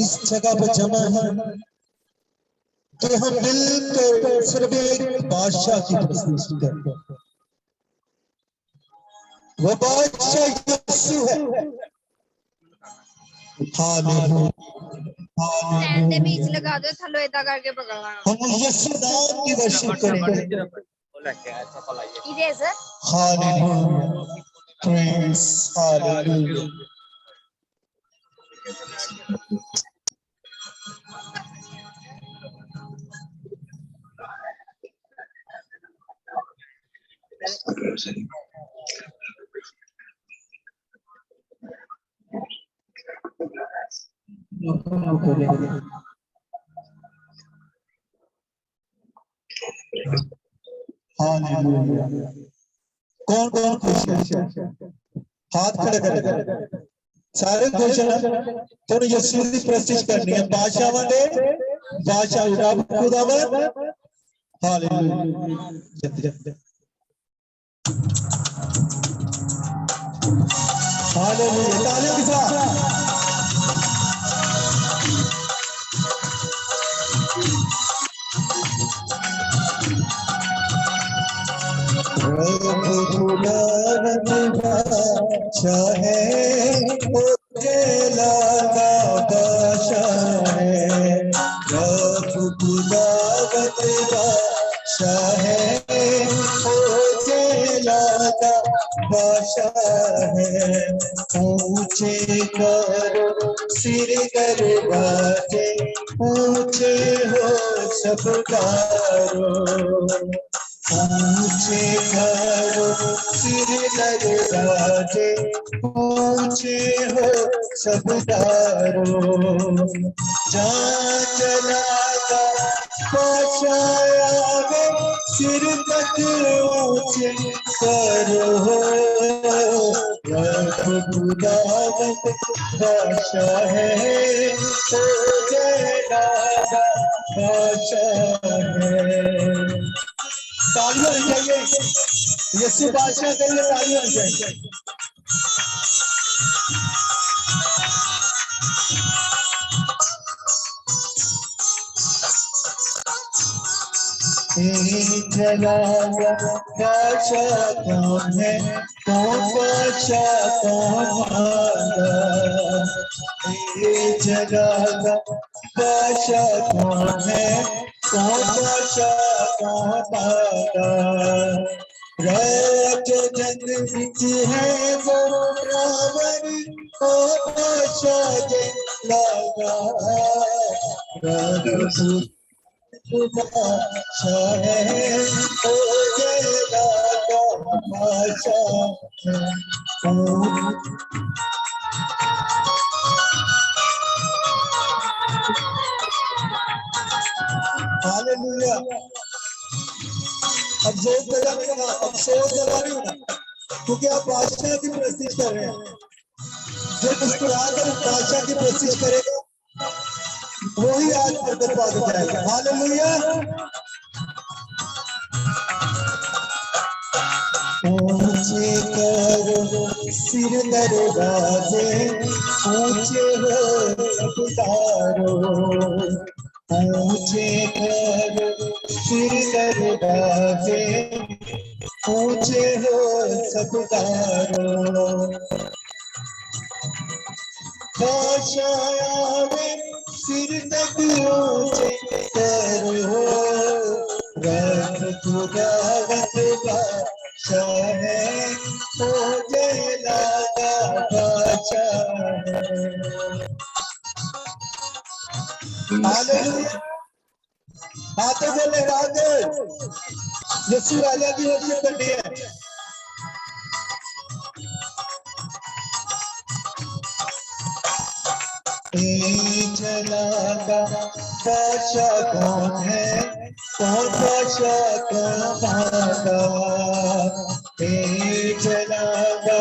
इस जगह पर जमा है कि हम मिलकर सिर्फ एक बादशाह की प्रस्तुति करते हैं। वो बादशाह यीशु है। स्टैंड पे बीच लगा दो, थलो इधर करके पकड़ना। हम यीशु नाम की वर्शिप करेंगे। इधर सर। Hallelujah, praise hallelujah. कौन कौन खुश है? हाथ खड़े कर, सारे खुश हैं। तो यीशु की प्रस्तुति करनी है। बादशाह वाले बादशाह रब खुदावंद। हालेलुया, हालेलुया, तालियों के साथ। बादशाह है, लगा बादशाह है, रब खुदावंद बादशाह है, लगा बादशाह है। ऊंचे करो सिर दरवाजे, ऊंचे हो सब दारों, ऊंचे करो सिर दरवाजे, ऊंचे हो सब दारों। जहाँ चलाता बादशाह आवे, सिर तक ऊंचे करो। रब खुदावंद बादशाह है, तो जयरागा बादशाह है। तालियां हो जाएंगे यीशु बादशाह के लिए, तालियां हो जाएंगे। जलाया बादशाह कौन है, कौन बादशाह कौन भागा, जलाया बादशाह कौन है, कौन बादशाह कौन भागा। राज जग विच है वो रावण, ओ बादशाह जे लगा। रब बादशाह है, ओ जयरागा बादशाह है। हालेलुया। अब जोर लगा नहीं होगा, अब शोर लगा नहीं होगा, क्योंकि आप बादशाह की प्रस्तुति कर रहे हैं। जो मुस्कुरा कर बादशाह की प्रस्तुति करेगा वही आज बरकत पा जाएगा। हालेलुया। ऊंचे करो सिर दरवाजे, ऊंचे हो सब दारों, ऊंचे करो सिर दरवाजे, ऊंचे हो सब दारों। बादशाह आवे, सिर तक ऊंचे करो। रब खुदावंद बादशाह है, ओ जयरागा बादशाह है। हालेलुया। हाथों से लहरा दे, यीशु राजा की वर्शिप करनी है। जलागा बादशाह कौन है, कौन बादशाह कौन भागा। जलागा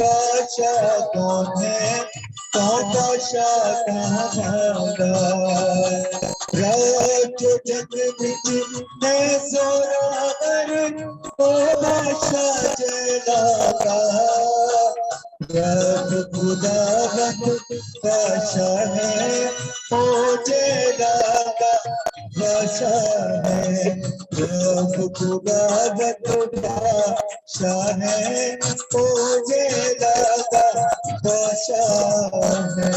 बादशाह कौन है, कौन बादशाह कौन भागा। राज जग विच है जोरावर, ओ बादशाह जलाला, रब खुदावंद बादशाह है, ओ जलाला बादशाह है, रब खुदावंद बादशाह है, ओ जलाला बादशाह है।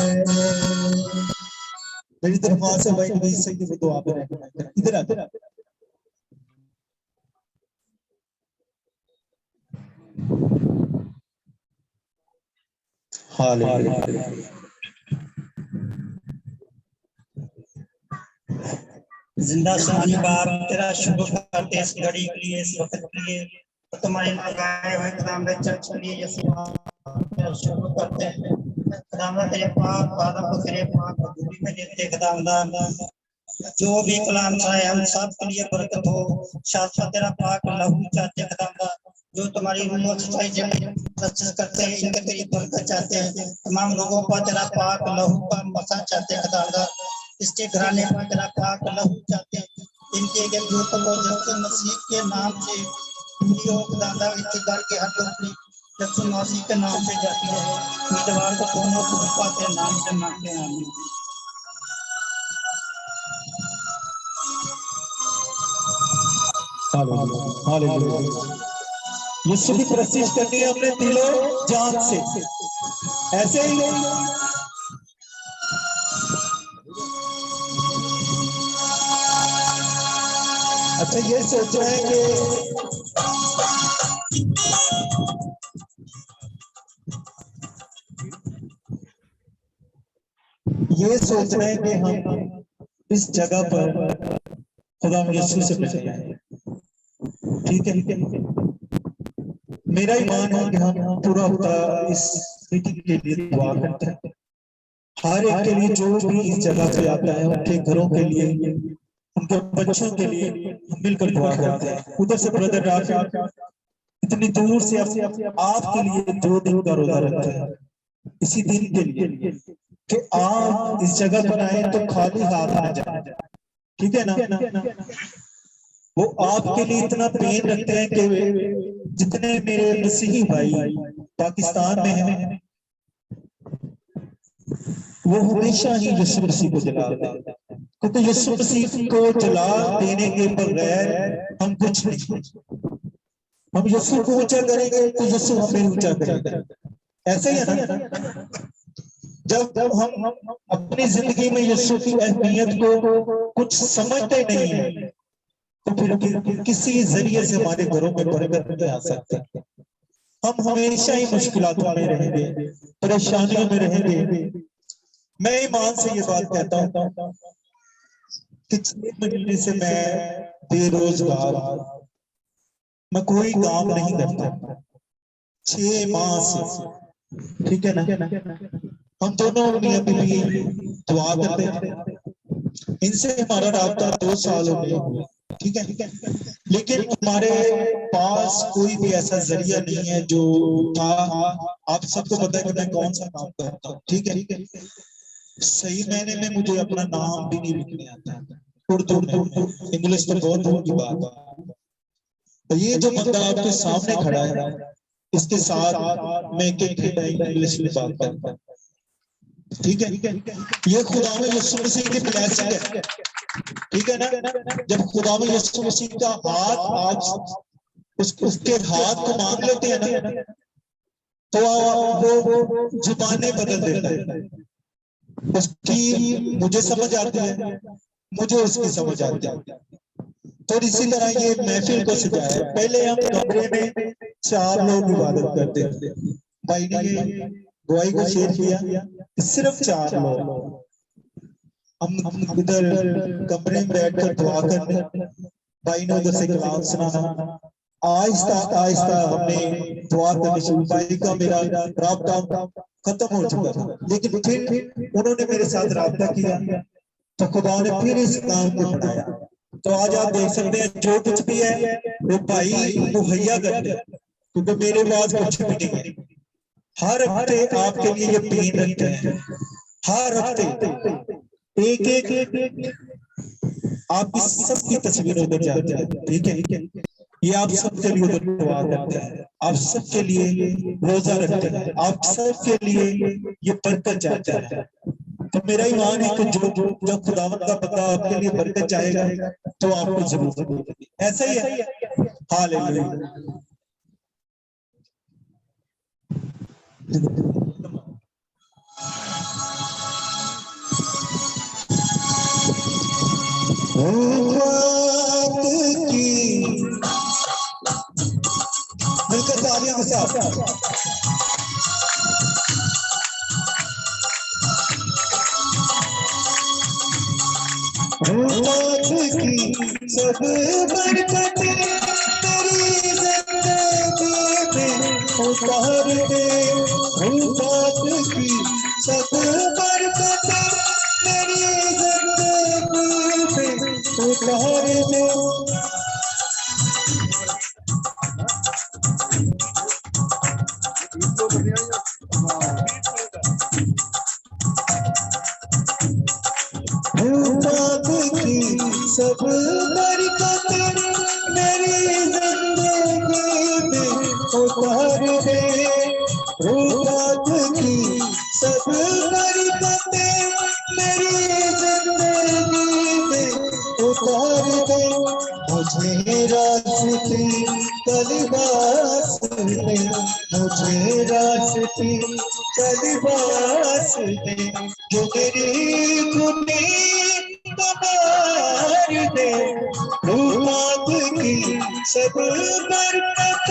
मेरी तरफ वहां से भाई नहीं सही वो दुआ पे इधर आते हालेलुया। जिंदा सुहानी बाप तेरा शुक्र करते हैं इस घड़ी के लिए, इस वक्त के लिए, तो तुम्हारे लगाए हुए कदम चर्च के लिए यीशु तेरा शुक्र करते हैं। खुदावंद तेरे पाक पादों को तेरे पाक हजूरी में देते खुदावंद, जो भी कलाम था हम सब के लिए बरकत हो। शास्त्र तेरा पाक लहू चाहते खुदावंद, जो तुम्हारी रूह सच्चाई जमीन करते हैं इनके तेरी बरकत चाहते हैं। तमाम लोगों पर तेरा पाक लहू का मसा चाहते हैं खुदावंद, इसके घराने पर तेरा पाक लहू चाहते हैं। इनके यीशु मसीह के नाम से पूरी हो खुदावंद, इनके घर के हर लोग यीशु मसीह के नाम से जाती है। उम्मीदवार को दोनों को तेरे नाम से मांगते हैं, आमीन। हालेलुया। यीशु की प्रस्तिश करनी है अपने दिलो जान से, ऐसे ही अच्छा ये सोच रहे हैं कि ये सोच रहे हैं कि हम इस जगह पर खुदा यीशु से मिलने आए, ठीक है। मेरा ईमान है कि हम पूरा हफ्ता इस मीटिंग के लिए दुआ करते हैं, हर एक के लिए जो भी इस जगह पे आता है, उनके घरों के लिए, उनके बच्चों के लिए हम मिलकर दुआ करते हैं। उधर से ब्रदर राफी इतनी दूर से आपके लिए 2 दिन का रोजा रखते हैं, इसी दिन के लिए कि आप इस जगह पर आए तो खाली हाथ न जाए, ठीक है ना। वो आपके लिए इतना पेन रखते हैं कि जितने मेरे मसीही भाई पाकिस्तान में हैं, वो हमेशा ही यीशु मसीह को जलाते हैं, क्योंकि यीशु मसीह को जला देने के बगैर हम कुछ नहीं। हम यीशु को ऊंचा करेंगे तो यीशु हमें ऊंचा करेगा, ऐसे ही है ना। जब हम अपनी जिंदगी में यीशु की अहमियत को कुछ समझते नहीं है, तो फिर किसी जरिए से हमारे घरों में बरकत नहीं आ सकती। हम हमेशा ही मुश्किलातों में रहेंगे, परेशानियों में रहेंगे। मैं ईमान से ये बात कहता हूँ कि 6 महीने से मैं बेरोजगार, मैं कोई काम नहीं करता, 6 माह से, ठीक है ना। हम दोनों मियां बीवी दुआ करते हैं, इनसे हमारा राब्ता 2 साल हो गए, ठीक है। लेकिन हमारे पास कोई भी ऐसा जरिया नहीं है जो था। आप सबको पता है कि मैं कौन सा काम करता हूँ, ठीक है। सही महीने में मुझे अपना नाम भी नहीं लिखने आता, उर्दू में, इंग्लिश तो बहुत दूर की बात है। तो ये जो बंदा आपके सामने खड़ा है, इसके साथ मैं एक घंटा इंग्लिश में बात करता हूँ, ठीक है। ये खुदा में यीशु मसीह की ब्लेसिंग है, ठीक है ना। जब खुदा में यीशु मसीह का हाथ आप उसके हाथ को मांग लेते हैं ना, तो वो जुबानें बदल देता है। उसकी मुझे समझ आती है, मुझे उसकी समझ आती है। तो इसी तरह ये महफिल को सजाया। पहले हम कमरे में 4 लोग इबादत करते थे, भाई ने ये दुआई को शेयर किया, सिर्फ 4 लोग। हम इधर कमरे में बैठकर दुआ करते, भाई ने उधर से कलाम सुनाना। आहिस्ता आहिस्ता हमने दुआ करनी शुरू। भाई का मेरा राब्ता खत्म हो चुका था, लेकिन फिर उन्होंने मेरे साथ राब्ता किया, तो खुदा ने फिर इस काम को बढ़ाया। तो आज आप देख सकते हैं जो कुछ भी है वो भाई मुहैया करते हैं, क्योंकि मेरे पास कुछ भी नहीं है। हर हफ्ते आपके लिए ये पेन रखते हैं, हर हफ्ते एक आप इस सब की तस्वीरों को जानते हैं, ठीक है। ये आप सबके लिए दुआ करते हैं, आप सबके लिए रोजा रखते हैं, आप सबके लिए ये बरकत चाहता है। तो मेरा ईमान है कि जो जब खुदावंद का बंदा आपके लिए बरकत चाहेगा तो आपको जरूर मिलेगी। ऐसा ही है। हालेलुया। मिलकर तालियां के साथ की सब बरकत तेरी जिंदगी में उतार दे। की सब बरकत तेरी जिंदगी में उतार दे। सब बरकत मेरी जिंदगी में उतार दे। रात की सब बरकत मेरी जिंदगी में उतार दे। मुझे रास्ते तलवास दे, मुझे रास्ते तलवास दे, जो मेरी खुदी दे। रात की सब बरकत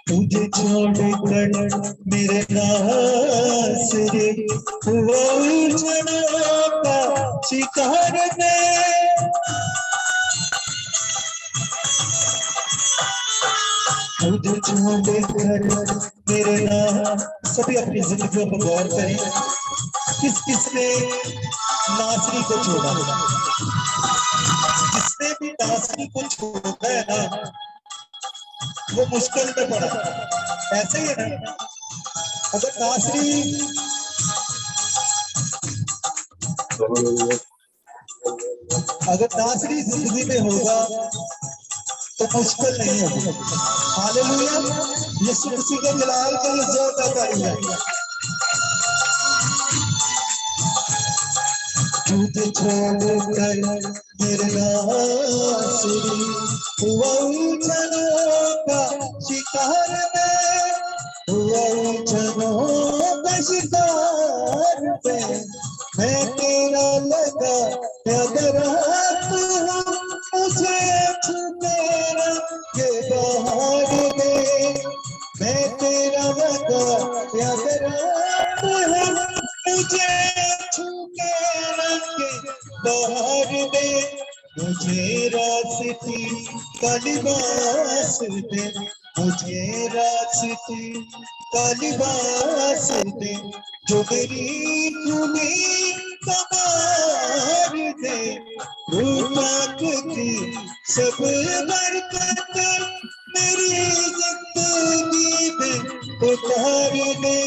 तुझे छोड़कर मेरे नासरे हुआ उलझनों का शिकार में। तुझे छोड़कर मेरे सभी अपनी जिंदगियों पर गौर करें। किस किसने नासरी को छोड़ा? जिसने भी नासरी को छोड़ा है ना वो मुश्किल में पड़ा। ऐसे ही है ना। अगर नासरी जिंदगी में होगा तो मुश्किल नहीं होगी। हालेलुया। यीशु मसीह के जलाल के लिए जोरदार तालियां। तुझे छोड़कर मेरे नासरी हुआ उलझनों का शिकार में, हुआ उलझनों का शिकार में। मैं तेरा लगा रात हूँ, मुझे छुपेरा के बाहर दे। मैं तेरा लगा रात हूँ, मुझे छुपेरा के बाहर दे। मुझे रास्ते का लिबास दे, मुझे रास्ते का लिबास दे, जो मेरी खूनी कमार दे। रूपाक की सब बरकत मेरी जिंदगी में उतार दे।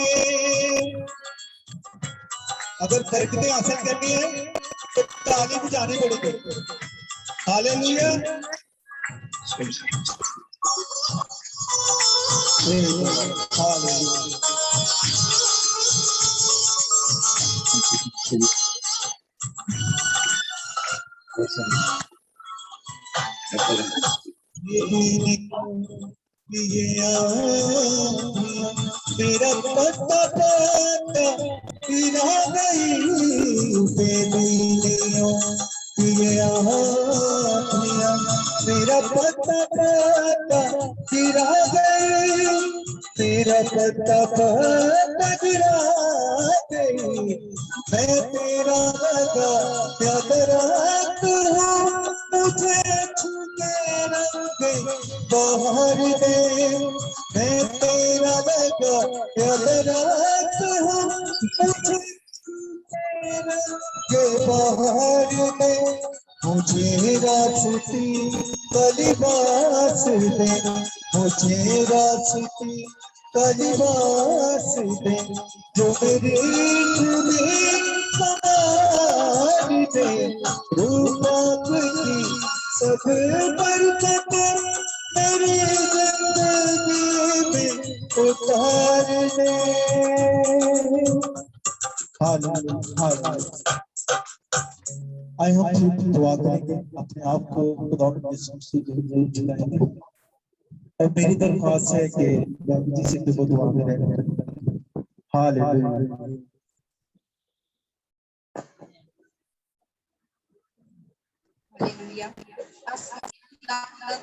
अगर बरकतें हासिल करनी है तो ताली बजानी पड़ेगी। हालेलुया। मेरा पता पता पिला गई बेलियों मेरा पता पता गिरा गई, मेरा पता पता गिरा गई। मैं तेरा लगा याद रात हूँ, मुझे छूके रंग बाहर दे। मैं तेरा लगा याद रात हूँ, मुझे छूके रंग बाहर दे, मुझे रास्ते कलिबास दे, मुझे रास्ते कलिबास दे, जो मेरे तुम्हें सवार दे, रूपा की सब बरकतें मेरी जिंदगी में उतार दे। आए हम खुद दुआ करेंगे, अपने आप को खुदा के सबसे जरूर झुकाएंगे और मेरी दरख्वास्त है कि बाबू जी से तो दुआ करें। हालेलुया।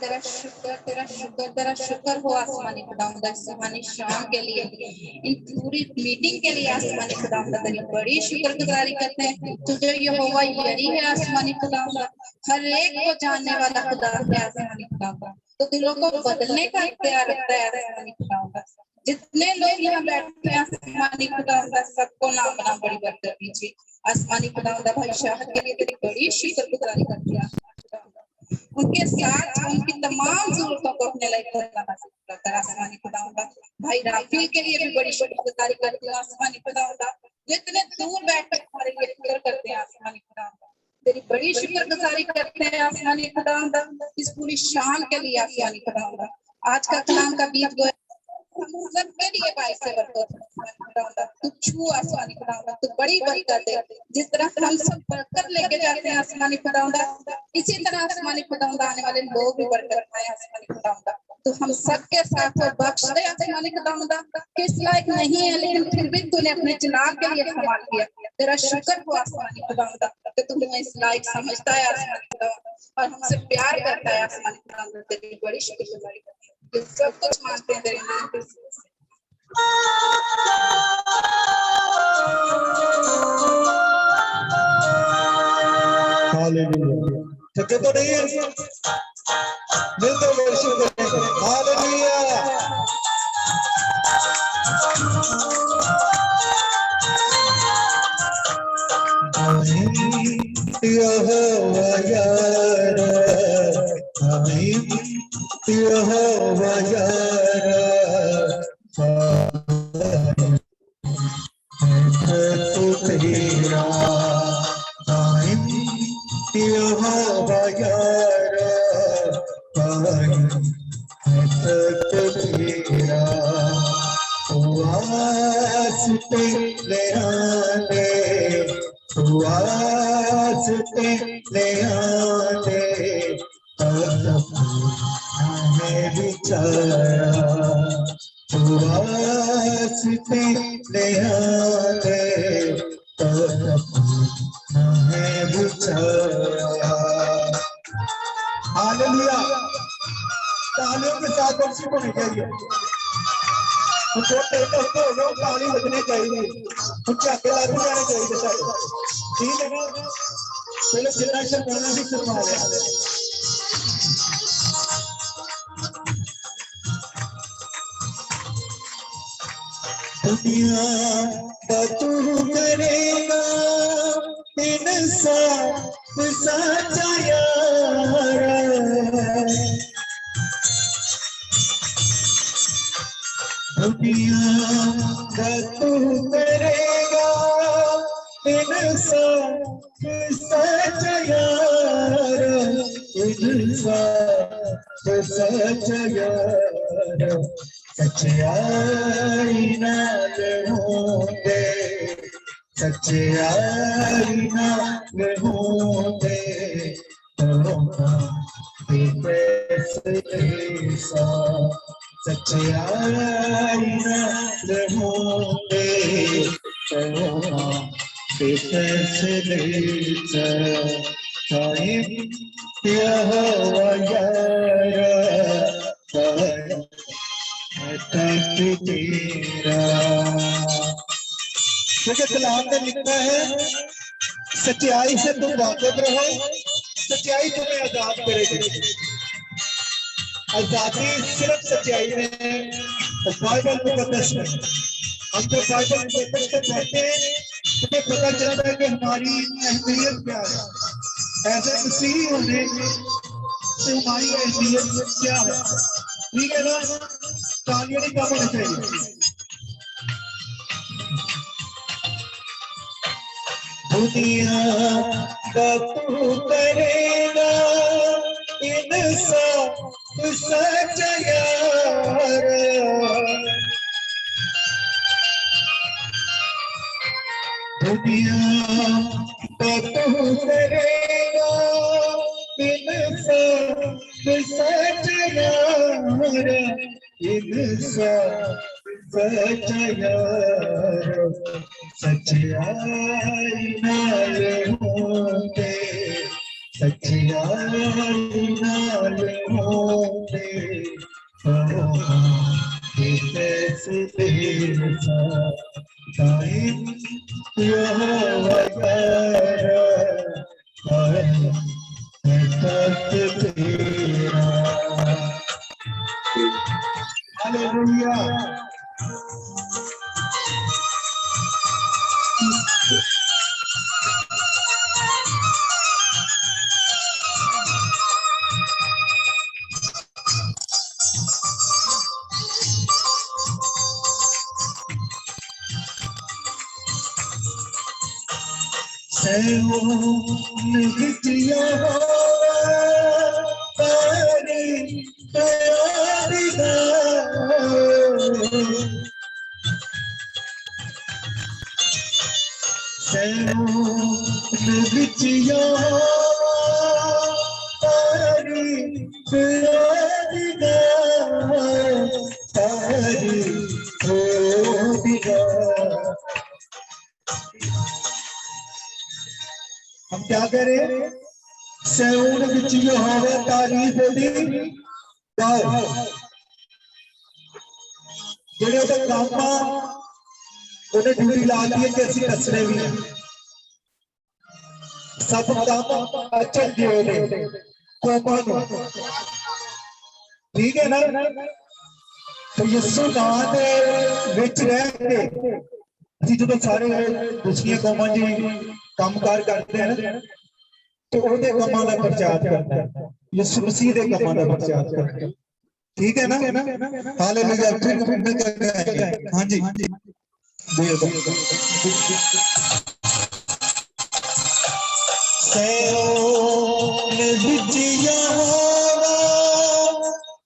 तेरा शुक्र तेरा शुक्र तेरा शुक्र हो आसमानी खुदावंद आसमानी शाम के लिए, इन पूरी मीटिंग के लिए आसमानी खुदावंद तेरी बड़ी शुक्रगुजारी करते हैं। तुझे यहोवा यही है आसमानी खुदावंद, हर एक को जानने वाला खुदा है आसमानी खुदावंद, तो दिलों को बदलने का इख्तियार रखता है आसमानी खुदावंद। जितने लोग यहाँ बैठे हैं आसमानी खुदावंद सबको नाम बना बड़ी बरकत दीजिए आसमानी खुदावंद। भाई शाहद के लिए तेरी बड़ी शुक्रगुजारी करते हैं, उनके साथ उनकी तमाम जरूरतों को अपने लाइफ में आसमानी खुदावंद। भाई राफिल के लिए भी बड़ी शुक्रगुजारी करते हैं आसमानी खुदावंद, जो इतने दूर बैठकर हमारे लिए फिक्र करते हैं आसमानी खुदावंद। तेरी बड़ी शुक्रगुजारी करते हैं आसमानी खुदावंद इस पूरी शाम के लिए आसमानी खुदावंद। आज का कलाम का बीज गो हम सबके लिए बाइस से बरकत तू छू आसमानी खुदावंद, तू बड़ी बरकत दे। जिस तरह हम सब बरकत लेके जाते हैं आसमानी खुदावंद, इसी तरह आसमानी खुदावंद आने वाले लोग भी बरकत पाए आसमानी खुदावंद। तो हम सबके साथ वो बख्श दे आसमानी खुदावंद, किस लायक नहीं है लेकिन फिर भी तूने अपने जनाब के लिए इस्तेमाल किया। तेरा शुक्र हो आसमानी खुदावंद कि तू हमें इस लायक समझता है आसमानी खुदावंद और हमसे प्यार करता है आसमानी खुदावंद। तेरी बड़ी शुक्रगुजारी करते हैं, ये सब कुछ मांगते हैं तेरे नाम पे। हालेलुया। थके तो नहीं है, मिलकर वर्शिप करें। हालेलुया। यहोवा यार, यहोवा यार, तू तेरा यहोवा यार, तेरा वास्ते ले आने, वास्ते ले आने, हमें बिचारा वास्ते ले आने, हमें बिचारा। हालेलुया। तालियों के साथ वर्शिप होनी चाहिए, ताली बजनी चाहिए, झाके लागू जाने चाहिए सारे, ठीक है ना। चलो जितना शर्माना भी शर्मा लिया। दुनिया का तू करेगा इंसाफ सच्चा यार, दुनिया का तू करेगा इंसाफ सच्चा यार, इंसाफ सच्चा यार, सच्चाई नाल होंगे, सच्चाई नाल होंगे, सच्चाई नाल होंगे, यहोवा यार, तेरा। क्योंकि कलाम में लिखना है सच्चाई से तुम वाकिफ रहो, सच्चाई तुम्हें आजाद करेगी। आजादी सिर्फ सच्चाई में है, बाइबल मुकद्दस में। हम तो बाइबल मुकद्दस से पढ़ते हैं, तुम्हें पता चलता है कि हमारी अहमियत क्या है। ऐसे तस्वीर होने से हमारी अहमियत क्या है। ठीक है ना, तालियां नहीं कम होनी चाहिए। दुनिया का तू करेगा इंसान सच यार, दुनिया का तू करेगा इंसान सच यार, इंसान सच यार, सच्चाई नाल होते, सच्चाई नाल होते, कैसे देर सा टाइम यह वगैरह है तक तेरा। हालेलुया। हम क्या करें, सैऊन विच यहोवा तारीफ दी गाओ। जेड़े ओदे काम आ ओने ड्यूटी ला दी है कि असि दसने भी सब काम अचल दियो ने कोमा। ठीक है ना, तो यीशु नाम दे विच रह के ਅਸੀਂ ਜਦੋਂ ਸਾਰੇ ਦੂਸਰੀਆਂ ਕੌਮਾਂ 'ਚ ਕੰਮਕਾਰ ਕਰਦੇ ਹਨ ਤੇ ਉਹਦੇ ਕੰਮਾਂ ਦਾ ਪ੍ਰਚਾਰ ਕਰਨਾ ਹੈ, ਯਿਸੂ ਮਸੀਹ ਦੇ ਕੰਮਾਂ ਦਾ ਪ੍ਰਚਾਰ ਕਰਨਾ ਹੈ। ਠੀਕ ਹੈ ਨਾ, ਹਾਲੇਲੂਇਆ। ਹਾਂਜੀ ਸੈਓਨ ਵਿੱਚ ਯਹੋਵਾ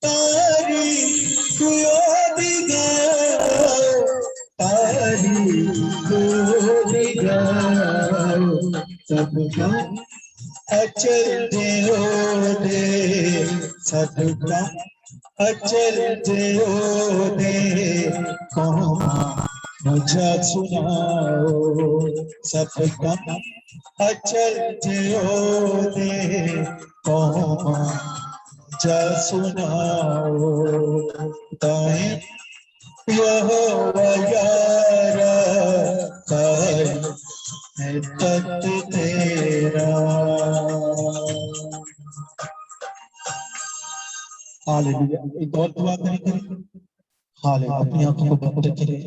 ਤਾਰੀਫ ਉਹਦੀ ਗਾਓ, तारीफ होगी गाओ, सबका अचल देओ दे, सबका अचल देओ दे, कौमा मुझे सुनाओ, सबका अचल देओ दे, कौमा मुझे सुनाओ। ताए यहोवा यारा है तख्त तेरा। हालेलुया। एक और दुआ करें। हालेलुया। अपनी आंखों को बंद करें।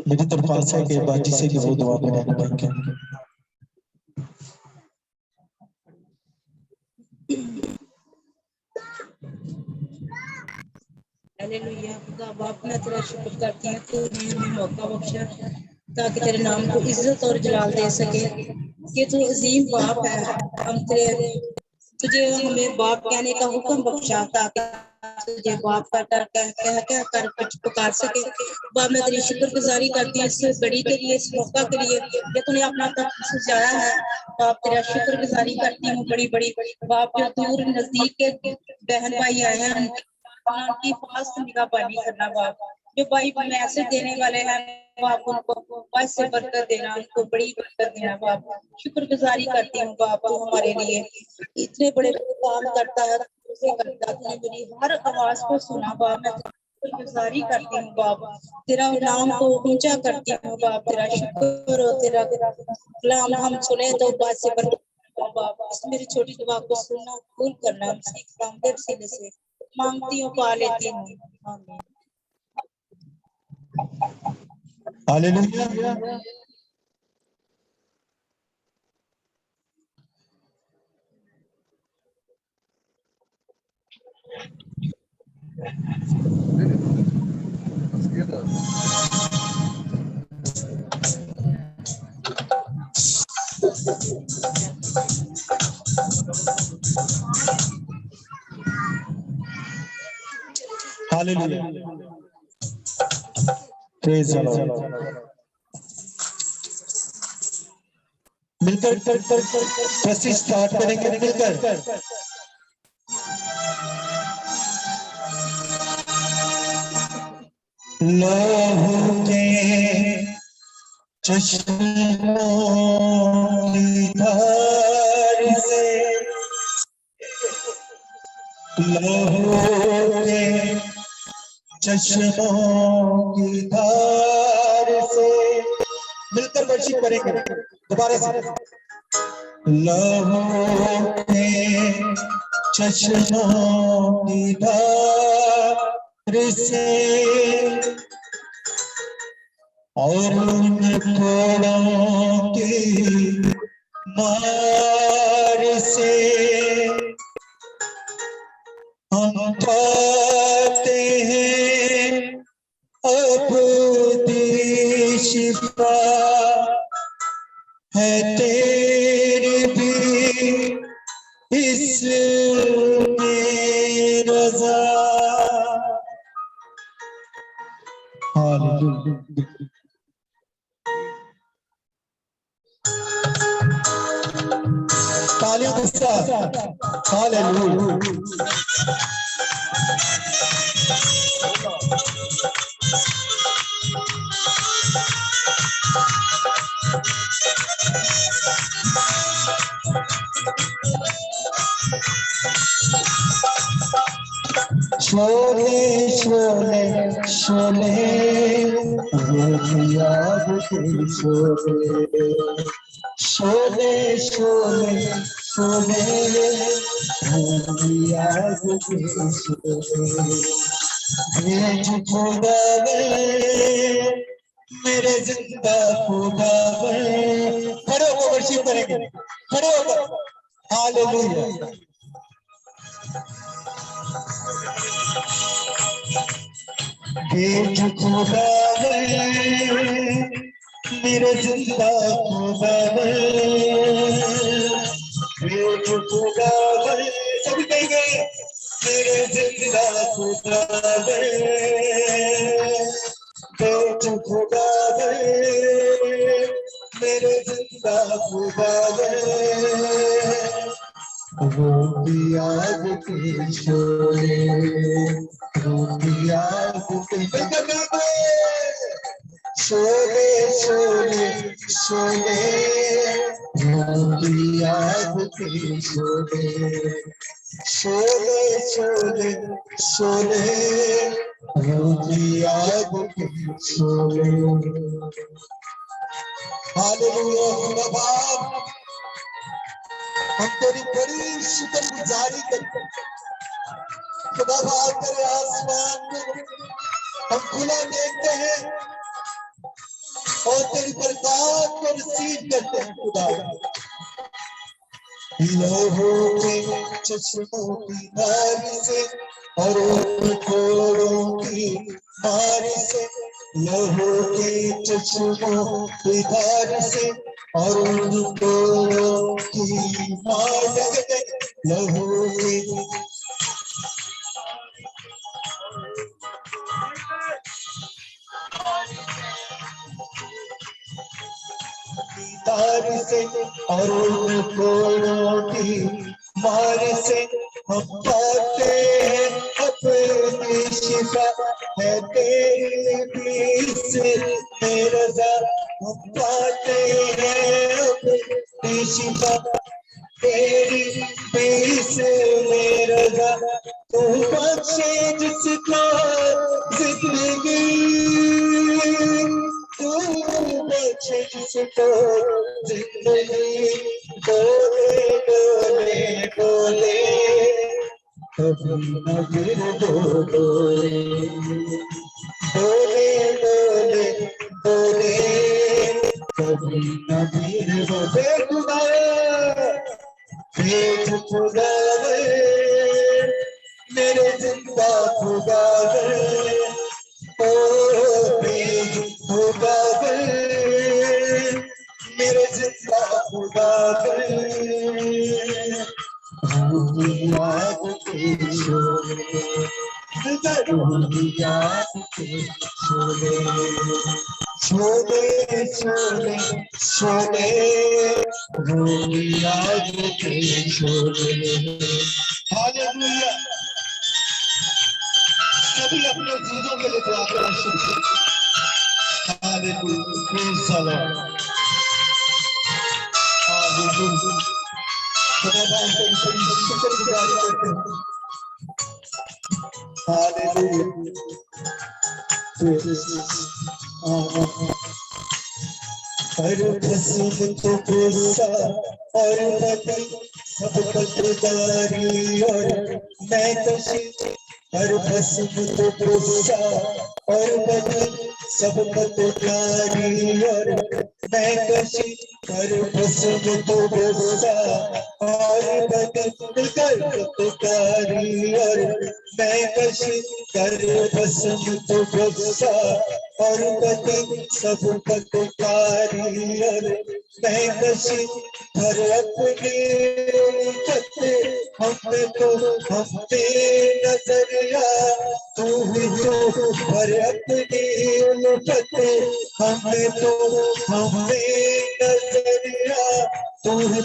मेरी तरफ आशा के बाजी से कि वो दुआ करें भाई के। हालेलुया। खुदा बाप मैं तेरा शुक्र करती हूँ तूने हमें मौका बख्शा ताकि तेरे नाम को इज्जत और जलाल दे सके कि तू अजीम बाप है। हम तेरे तुझे हमें बाप कहने का हुक्म बख्शा ताकि तुझे बाप का कह कर पुकार सके। बाप मैं तेरी शुक्रगुजारी करती हूँ इस घड़ी के लिए, इस मौका के लिए कि तूने अपना तख्त सजाया है। बाप तेरा शुक्रगुजारी करती हूँ बड़ी बड़ी। बाप जो दूर नजदीक के बहन भाई आए हैं उनकी फास्ट निगाहबानी करना। बाप जो भाई मैसेज देने वाले हैं बाप उनको बस से बरकत देना, उनको बड़ी बरकत देना। बाप शुक्रगुजारी करती हूँ बाप तू हमारे लिए इतने बड़े काम करता है, तूने मेरी हर आवाज को सुना। बाप मैं शुक्रगुजारी करती हूँ बाप, तेरा नाम को ऊंचा करती हूँ बाप, तेरा शुक्र हो, तेरा कलाम हम सुने तो बात से बरकत। बाप मेरी छोटी दुआ को सुनना कबूल करना, सीने से मांगती हूँ पा लेती हूँ। आमीन। Hallelujah. Hallelujah, praise the Lord. मिलकर प्रस्तुति स्टार्ट करेंगे, मिलकर लहू के चश्मों की धार से, लहू के चश्मों की धार से, मिलकर वर्शिप करेंगे दोबारा से। लहू के चश्मों की धार से और उन फोड़ों की मार से हम पाते हैं अब शिफा है तेरी भी इसमें रज़ा। हालेलुया, तालियों के साथ हालेलुया। शोले शोले शोले याद के शोले, शोले शोले शोले याद के शोले। भेज खुदावे मेरे जिंदा खुदावे, खड़े होकर वर्शिप करेंगे, खड़े होकर हालेलुया। भेज खुदावे मेरे जिंदा खुदावे, भेज खुदावे, सभी कहेंगे मेरे जिंदा खुदावे, भेज खुदावे मेरे जिंदा खुदावे। रोटी आग के शोले, रोटी आग के शोले शोले शोले, रोटी आग के शोले, शोले शोले शोले रोटी आग के शोले। हालेलुया। बाप हम तेरी बड़ी शुक्रगुजारी करते हैं खुदा बाप, तेरे आसमान को हम खुला देखते हैं और तेरी बरकत को रिसीव करते हैं खुदा। लहू के चश्मों की धार से और उन फोड़ों की मार से, लहू के चश्मों की धार से और उन फोड़ों की मार से, लहू की तार से और उन फोड़ों की मार से हम पाते हैं अपनी शिफा है तेरी बीच में रज़ा। हम पाते हैं अपनी शिफा तेरी बीच में रज़ा। तू बख्शे जिसको जिंदगी, तू बख्शे जिसको जिंदगी, डोले डोले डोले कभी न गिर डोले, डोले डोले डोले कभी न गिर डोले। खुदावे भेज खुदावे मेरे मेरे जिंदा खुदा याद के शोले याद के शोले शोले शोले शोले याद के शोले। हालेलुया। सभी अपने चीजों के लिए दुआ करें। Hallelujah. Praise the Lord. Hallelujah. खुदावंद की बड़ी शुक्रगुजारी करते हैं। हालेलुया। हर फसूल तो भरोसा और बदल सब बदलदारी और मैं कशी हर फसूल तो भरोसा और बदल सब बदलदारी और मैं कशी हर फसूल तो भरोसा और बदल कर बदलदारी और मैं कशी कर फसूल तो भरोसा और बदल सब बदलदारी और मैं कशी हर अपने पत्ते हमने तो हमने नजरिया तू ही तो हर अपने पत्ते हमने तो हमने नजरिया तू ही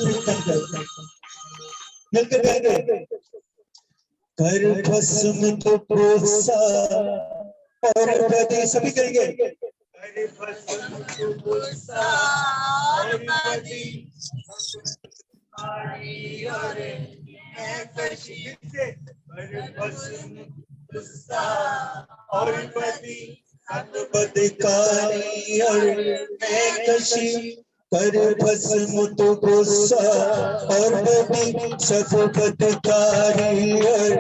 मिलकर गाएंगे कर भस्म तो भरोसा और बदी सभी करेंगे कर भस्म तो भरोसा और बदी और मैं कशी से कर भस्म भरोसा और बदी सब बदकारी और मैं कशी कर भस्म तो भरोसा और बदी सब बदकारी और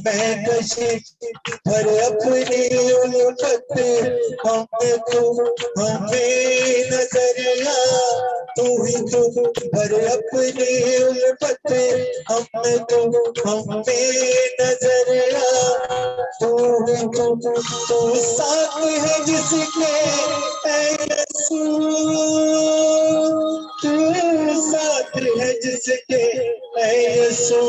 मैं कशी हर अपने पत्ते हमें तो हमें नजरिया तू ही तो हर अपने पत्ते हमें तो हमें नजरिया तू ही तो साथ है जिसके तू साथ है जिसके यीशु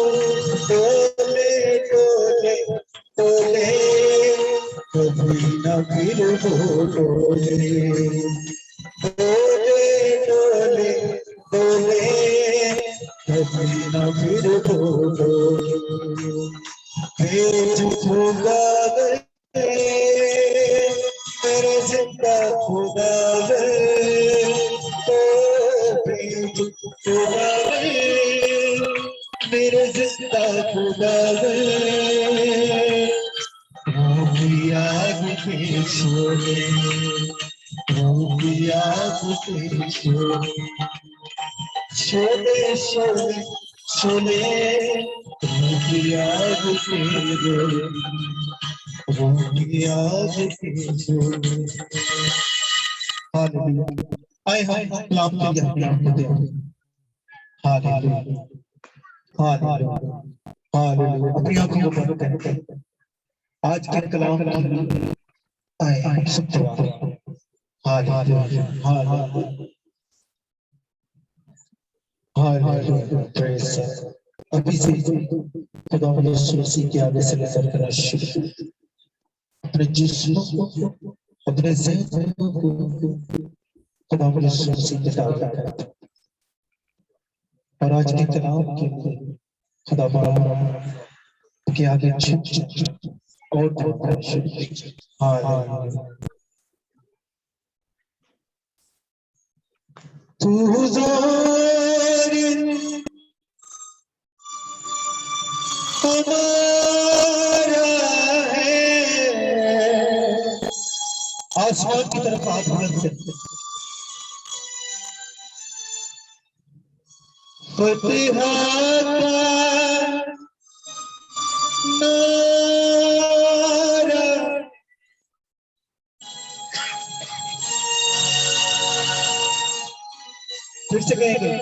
डोले डोले डोले कभी न फिर डोले डोले डोले डोले कभी न फिर डोले भेज खुदा मेरे जिंदा खुदा तो भेज खुदा मेरे जिंदा खुदा आग के शोले आग के शोले शोले शोले शोले आग के आग के शोले। हालेलुया। आए हाय कलाम के लिए कलाम करते हैं। Hallelujah hallelujah hallelujah. अपनी आंखों को बंद करें। आज के कलाम आए हम सब दुआ करें। Hallelujah hallelujah hallelujah. Praise the Lord. अभी से खुदा यीशु मसीह के आगे से नजर करना शुरू अपने जिस्म को अपने ज़हन को खुदा यीशु मसीह के साथ रखें और आज के कलाम के लिए खुदा के आगे झुक और खुदा शुरू। हालेलुया। तू ज़ाहिर हमारा है आसमान की तरफ हाथ बुलंद करते फतिहा नारा फिर से कहेंगे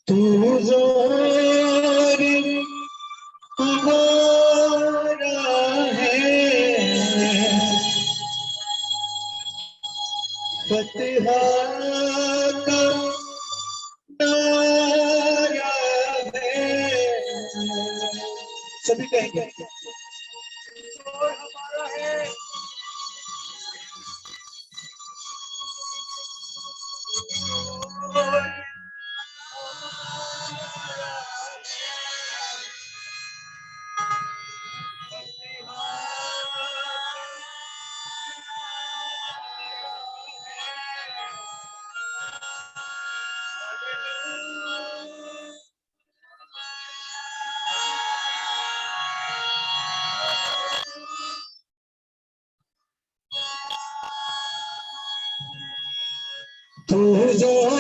तू ज़ाहिर हमारा है फतिहा का नारा है। सभी कहेंगे हमारा है। तू जोर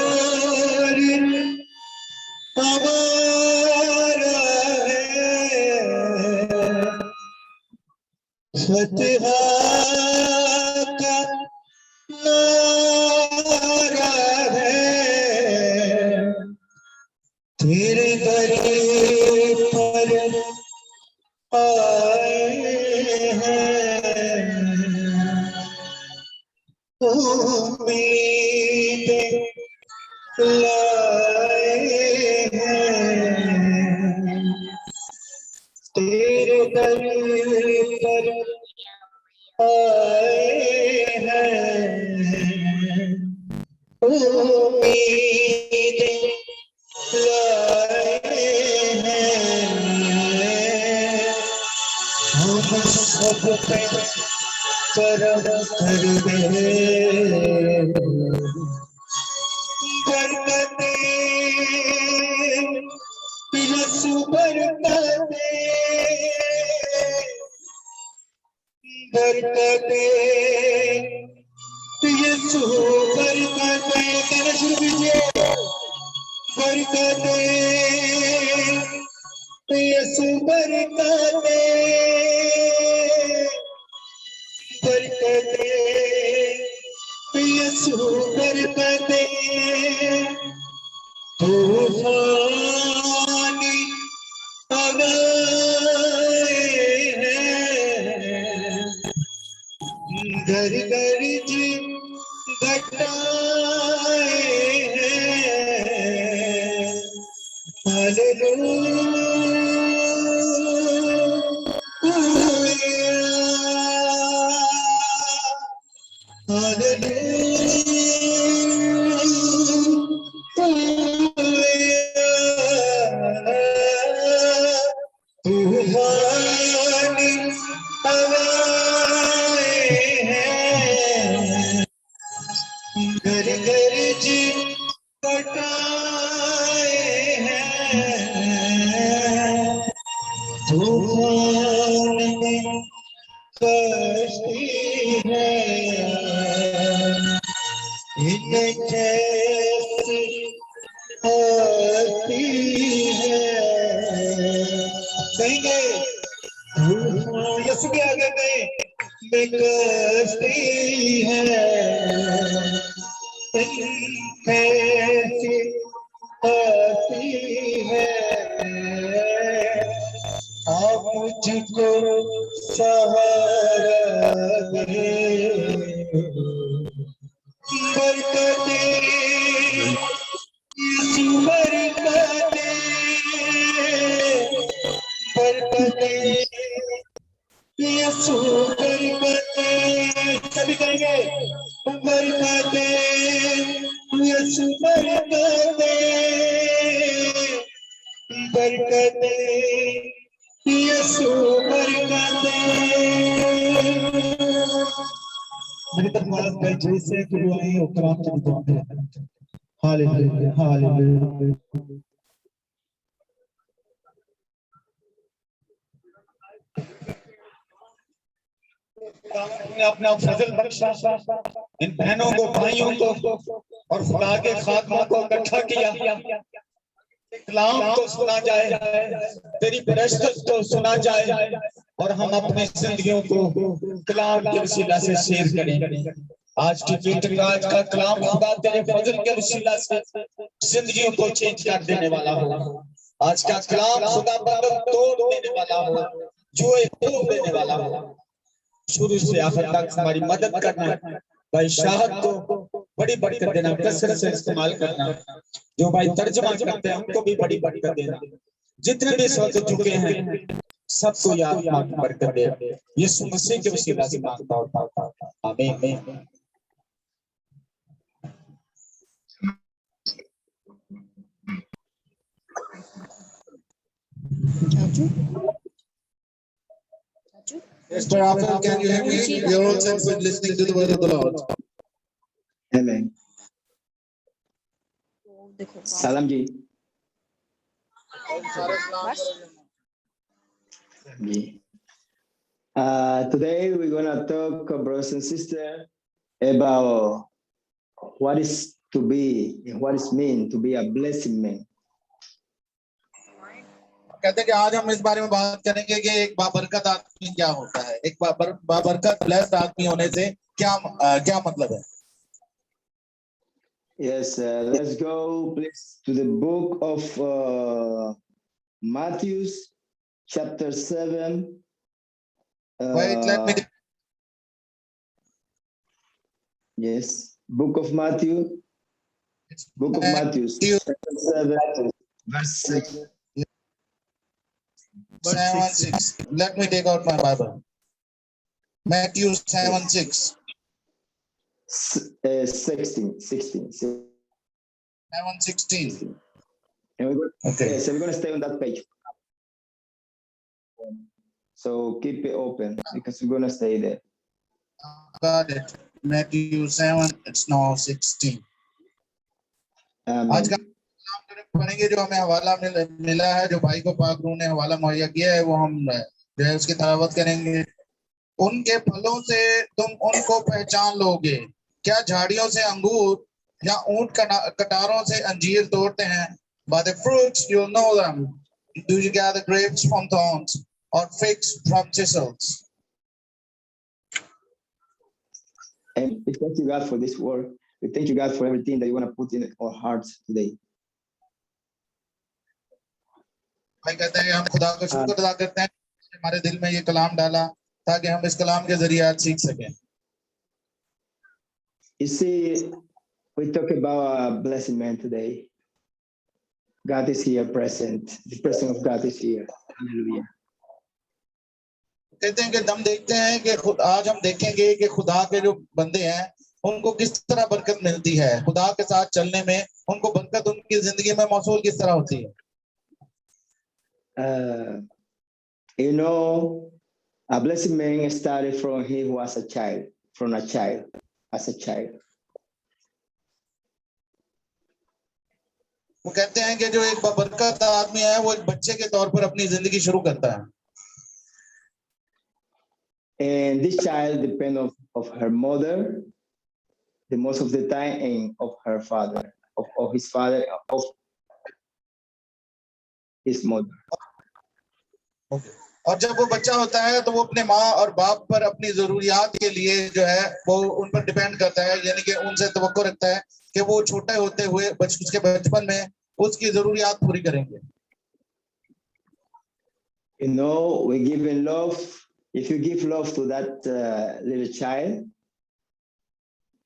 हमारा है। फतिहा का नारा है। तेरे दर पर आए हैं। उम्मीद लाए हैं। तेरे दर पर आए हैं। उम्मीद लाए हैं। हम सब पे करम कर दे। बरकते यसु बरकते। बरकते यसु बरकते। कहना शुरू कीजिए। बरकते यसु बरकते। बरकते यसु बरकते। तूफानी हवाएं हैं। घर घर जी घटाए हैं। तूफानी हवाएं हैं। घर घर जी कटाए हैं। तूफान में कश्ती है। इन्हें कैसी आती है। कहेंगे यसु के आगे गए में कश्ती है। कैसी आती है। आप मुझको सहारा दे। बरकते यसु बरकते। बरकते यसु बरकते। सभी कहेंगे बरकते यसु बरकते। बरकते यसु बरकते। मेरी तरफ जैसे कि वो आई उपराम की दुआ करें। Hallelujah hallelujah. ने अपना फजल बख्शा इन बहनों को भाइयों को और खुदा के खादमों को इकट्ठा किया। कलाम तो सुना जाए। तेरी बरकत तो सुना जाए और हम अपनी जिंदगियों को कलाम के वसीला से शेयर करें। आज की पेंटकाज का कलाम खुदा तेरे फजल के वसीला से जिंदगियों को चेंज कर देने वाला हो। आज का कलाम खुदा बंधन तोड़ देने वाला हो। जुए तोड़ देने वाला हो। शुरू से आखिर तक हमारी मदद करना भाई शाहद को बड़ी बरकत देना, कसरत से इस्तेमाल करना। जो भाई तर्जुमा करते हैं उनको भी बड़ी बरकत देना। जितने भी इस वक्त झुके हैं सबको या अल्लाह की बरकत दे। यीशु मसीह के वसीला से मांगता हूं, आमीन। Mr. Raphael, can you hear me? We are all set with listening to the word of the Lord. Amen. Salam ji. Today we're gonna talk, brothers and sisters, about what is to be and what is mean to be a blessing man. कहते हैं कि आज हम इस बारे में बात करेंगे कि एक बाबरकत आदमी क्या होता है। एक बाबरकत ब्लेस्ड आदमी होने से क्या मतलब है। Yes, let's go please to the book of Matthew, chapter 7. Wait, let me. Yes, book of Matthew. Book of Matthew, chapter 7, verse 6. 7:6. Let me take out my Bible. Matthew 7:6. 16. 7:16. Okay, so we're going to stay on that page. So keep it open because we're going to stay there. Got it. Matthew 7, it's now 16. आज का पढ़ेंगे जो हमें हवाला मिला है, जो भाई को पाक रूह ने हवाला मुहैया किया है, वो हम जो है उसकी तिलावत करेंगे। उनके फलों से तुम उनको पहचान लोगे, क्या झाड़ियों से अंगूर या ऊंट कटारों से अंजीर तोड़ते हैं? By the fruits you'll know them. Do you gather grapes from thorns or figs from thistles? And we thank you, God, for this word. We thank you, God, for everything that you want to put in our hearts today. भाई कहते हैं हम खुदा का शुक्र अदा करते हैं हमारे दिल में ये कलाम डाला ताकि हम इस कलाम के जरिए आज सीख सकें। You see, we talk about a blessing man today. God is here present. The presence of God is here. Hallelujah. कहते हैं कि हम देखते हैं कि आज हम देखेंगे कि खुदा के जो बंदे हैं उनको किस तरह बरकत मिलती है, खुदा के साथ चलने में उनको बरकत उनकी जिंदगी में मौसूल किस तरह होती है। You know, a blessed man started from him who was a child, from a child, as a child. वो कहते हैं कि जो एक बरकत आदमी है वो एक बच्चे के तौर पर अपनी जिंदगी शुरू करता है। And this child depends of her mother, the most of the time, and of her father, of his father, of his mother. और जब वो बच्चा होता है तो वो अपने माँ और बाप पर अपनी जरूरियात के लिए जो है वो उन पर डिपेंड करता है, यानी कि उनसे तवक्को रखता है कि वो छोटे होते हुए उसके बचपन में उसकी जरूरियात पूरी करेंगे। You know, we give in love. If you give love to that little child,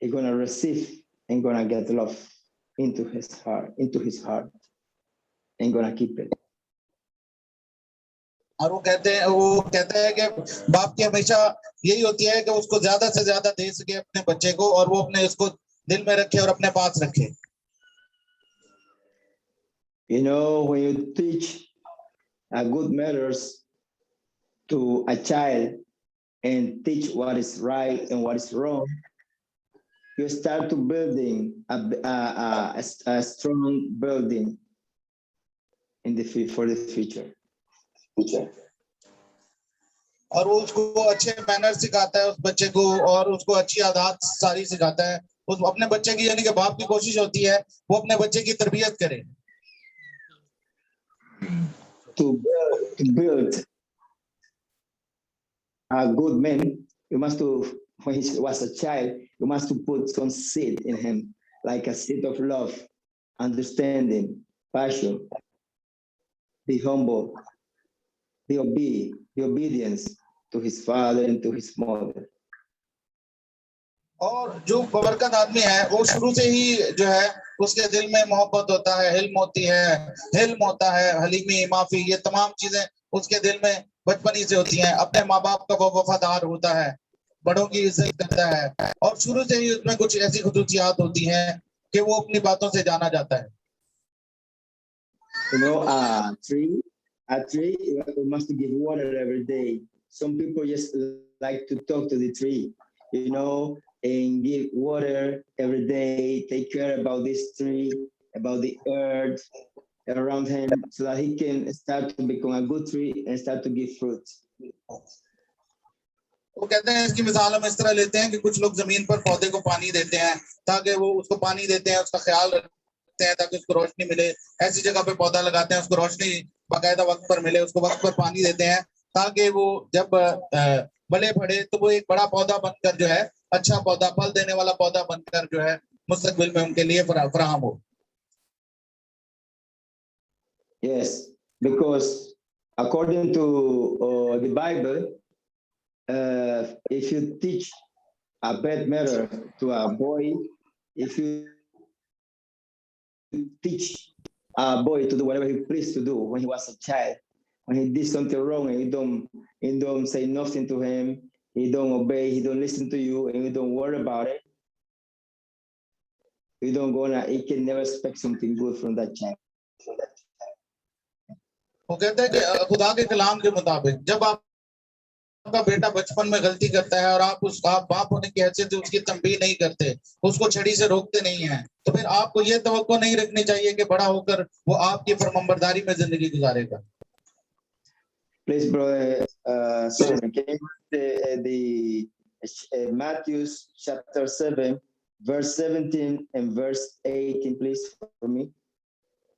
he's gonna receive and gonna get love into his heart, and gonna keep it. और वो कहता है कि बाप की हमेशा यही होती है कि उसको ज्यादा से ज्यादा दे सके अपने बच्चे को और वो अपने उसको दिल में रखे और अपने पास रखे। You know, when you teach good manners to a child and teach what is right and what is wrong, you start to building a strong building for the future. और वो उसको अच्छे मैनर सिखाता है उस बच्चे को और उसको अच्छी आदत सारी सिखाता है। उस अपने बच्चे की यानी कि बाप की कोशिश होती है वो अपने बच्चे की तरबियत करे। To build a good man, you must to, when he was a child, you must to put some seed in him, like a seed of love, understanding, passion, be humble, be obedience to his father and to his mother. और जो बबरकत आदमी है वो शुरू से ही जो है उसके दिल में मोहब्बत होता है, हिल्म होती है, हिल्म होता है, हलीमी, माफी, ये तमाम चीजें उसके दिल में बचपन ही से होती हैं। अपने माँ बाप का वो वफादार होता है, बड़ों की इज्जत करता है, और शुरू से ही उसमें कुछ ऐसी खुसूसियात होती हैं कि वो अपनी बातों से जाना जाता है। You know, a tree, you must give water every day. Some people just like to talk to the tree, you know, and give water every day, take care about this tree, about the earth around him, so that he can start to become a good tree and start to give fruit. वो कहते हैं, इसकी मिसाल हम इस तरह लेते हैं कि कुछ लोग जमीन पर पौधे को पानी देते हैं, ताकि वो उसको पानी देते हैं, उसका ख्याल रखते हैं ताकि उसको रोशनी मिले। ऐसी जगह पे पौधा लगाते हैं, उसको रोशनी बाकायदा वक्त पर मिले, उसको वक्त पर पानी देते हैं, ताकि वो जब बड़े बढ़े तो वो एक बड़ा पौधा बनकर जो है, अच्छा पौधा, फल देने वाला पौधा बनकर जो है मुस्तकबिल में उनके लिए फराहम हो। Yes, because according to the Bible, if you teach a bad matter to a boy, if you teach a boy to do whatever he pleased to do when he was a child, when he did something wrong and you don't say nothing to him, he don't obey, he don't listen to you, and you don't worry about it, he can never expect something good from that child. वो कहते हैं कि खुदा के कलाम के मुताबिक जब आपका बेटा बचपन में गलती करता है और आप बाप होने की हैसियत से उसकी तंबीह नहीं करते, उसको छड़ी से रोकते नहीं हैं, तो फिर आपको ये तवक्को नहीं रखनी चाहिए कि बड़ा होकर वो आपकी फरमाबरदारी में जिंदगी गुजारेगा। Please, brother, Solomon, can you read the Matthew chapter 7, verse 17 and verse 18, please, for me?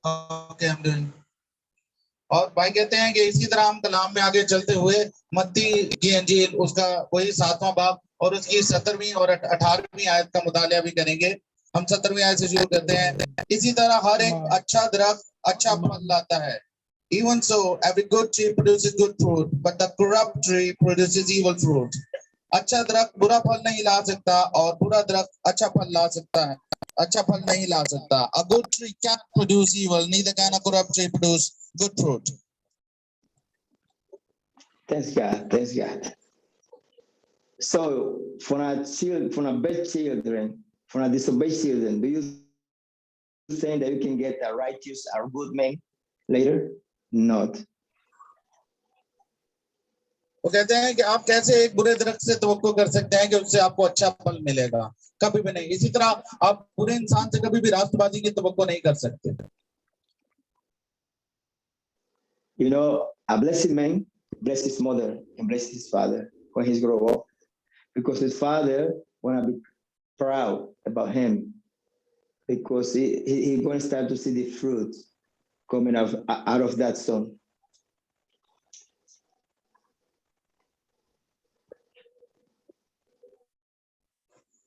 Okay, I'm doing. और भाई कहते हैं कि इसी तरह हम कलाम में आगे चलते हुए मत्ती की अंजील उसका वही 7वां बाब और उसकी 17वीं और 18वीं आयत का मुतालिया भी करेंगे। हम 17वीं आयत से शुरू करते हैं। इसी तरह हर एक अच्छा दरख्त अच्छा फल लाता है। Even so, every good tree produces good fruit, but the corrupt tree produces evil fruit. अच्छा दरख्त बुरा फल नहीं ला सकता और बुरा दरख्त अच्छा फल ला सकता है, अच्छा फल नहीं ला सकता। A good tree can't produce evil, neither can a corrupt tree produce good fruit. Thanks God, thanks God. So, for our bad children, for our disobeyed children, do you think that you can get a righteous or good man later? Not. वो कहते हैं कि आप कैसे एक बुरे दरख्त से तवक्को कर सकते हैं कि उससे आपको अच्छा फल मिलेगा? कभी भी नहीं। इसी तरह आप बुरे इंसान से कभी भी रास्तबाजी की तवक्को नहीं कर सकते। You know, a blessed man bless his mother and bless his father when he's grow up, because his father wanna be proud about him, because he gonna start to see the fruit coming out of that son.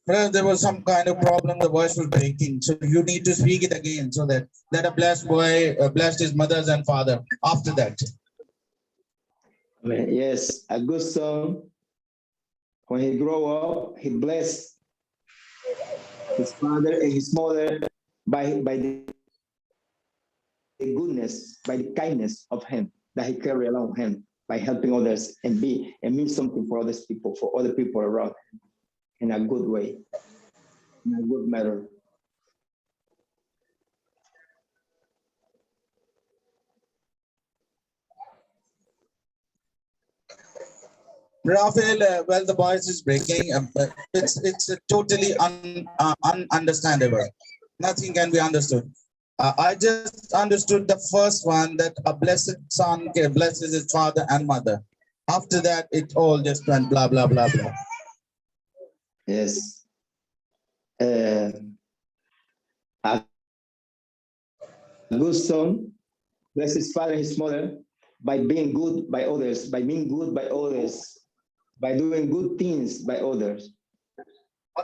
Well, there was some kind of problem, the voice was breaking, so you need to speak it again so that a blessed boy blessed his mothers and father after that. Yes, a good son, when he grow up, he bless his father and his mother by the goodness, by the kindness of him that he carry along him, by helping others and mean something for other people around him in a good way, in a good manner. Raphael, well, the voice is breaking. It's totally ununderstandable. Nothing can be understood. I just understood the first one, that a blessed son blesses his father and mother. After that, it all just went blah, blah, blah, blah. Yes. A good son bless his father and his mother by being good by others, by being good by others, by doing good things by others.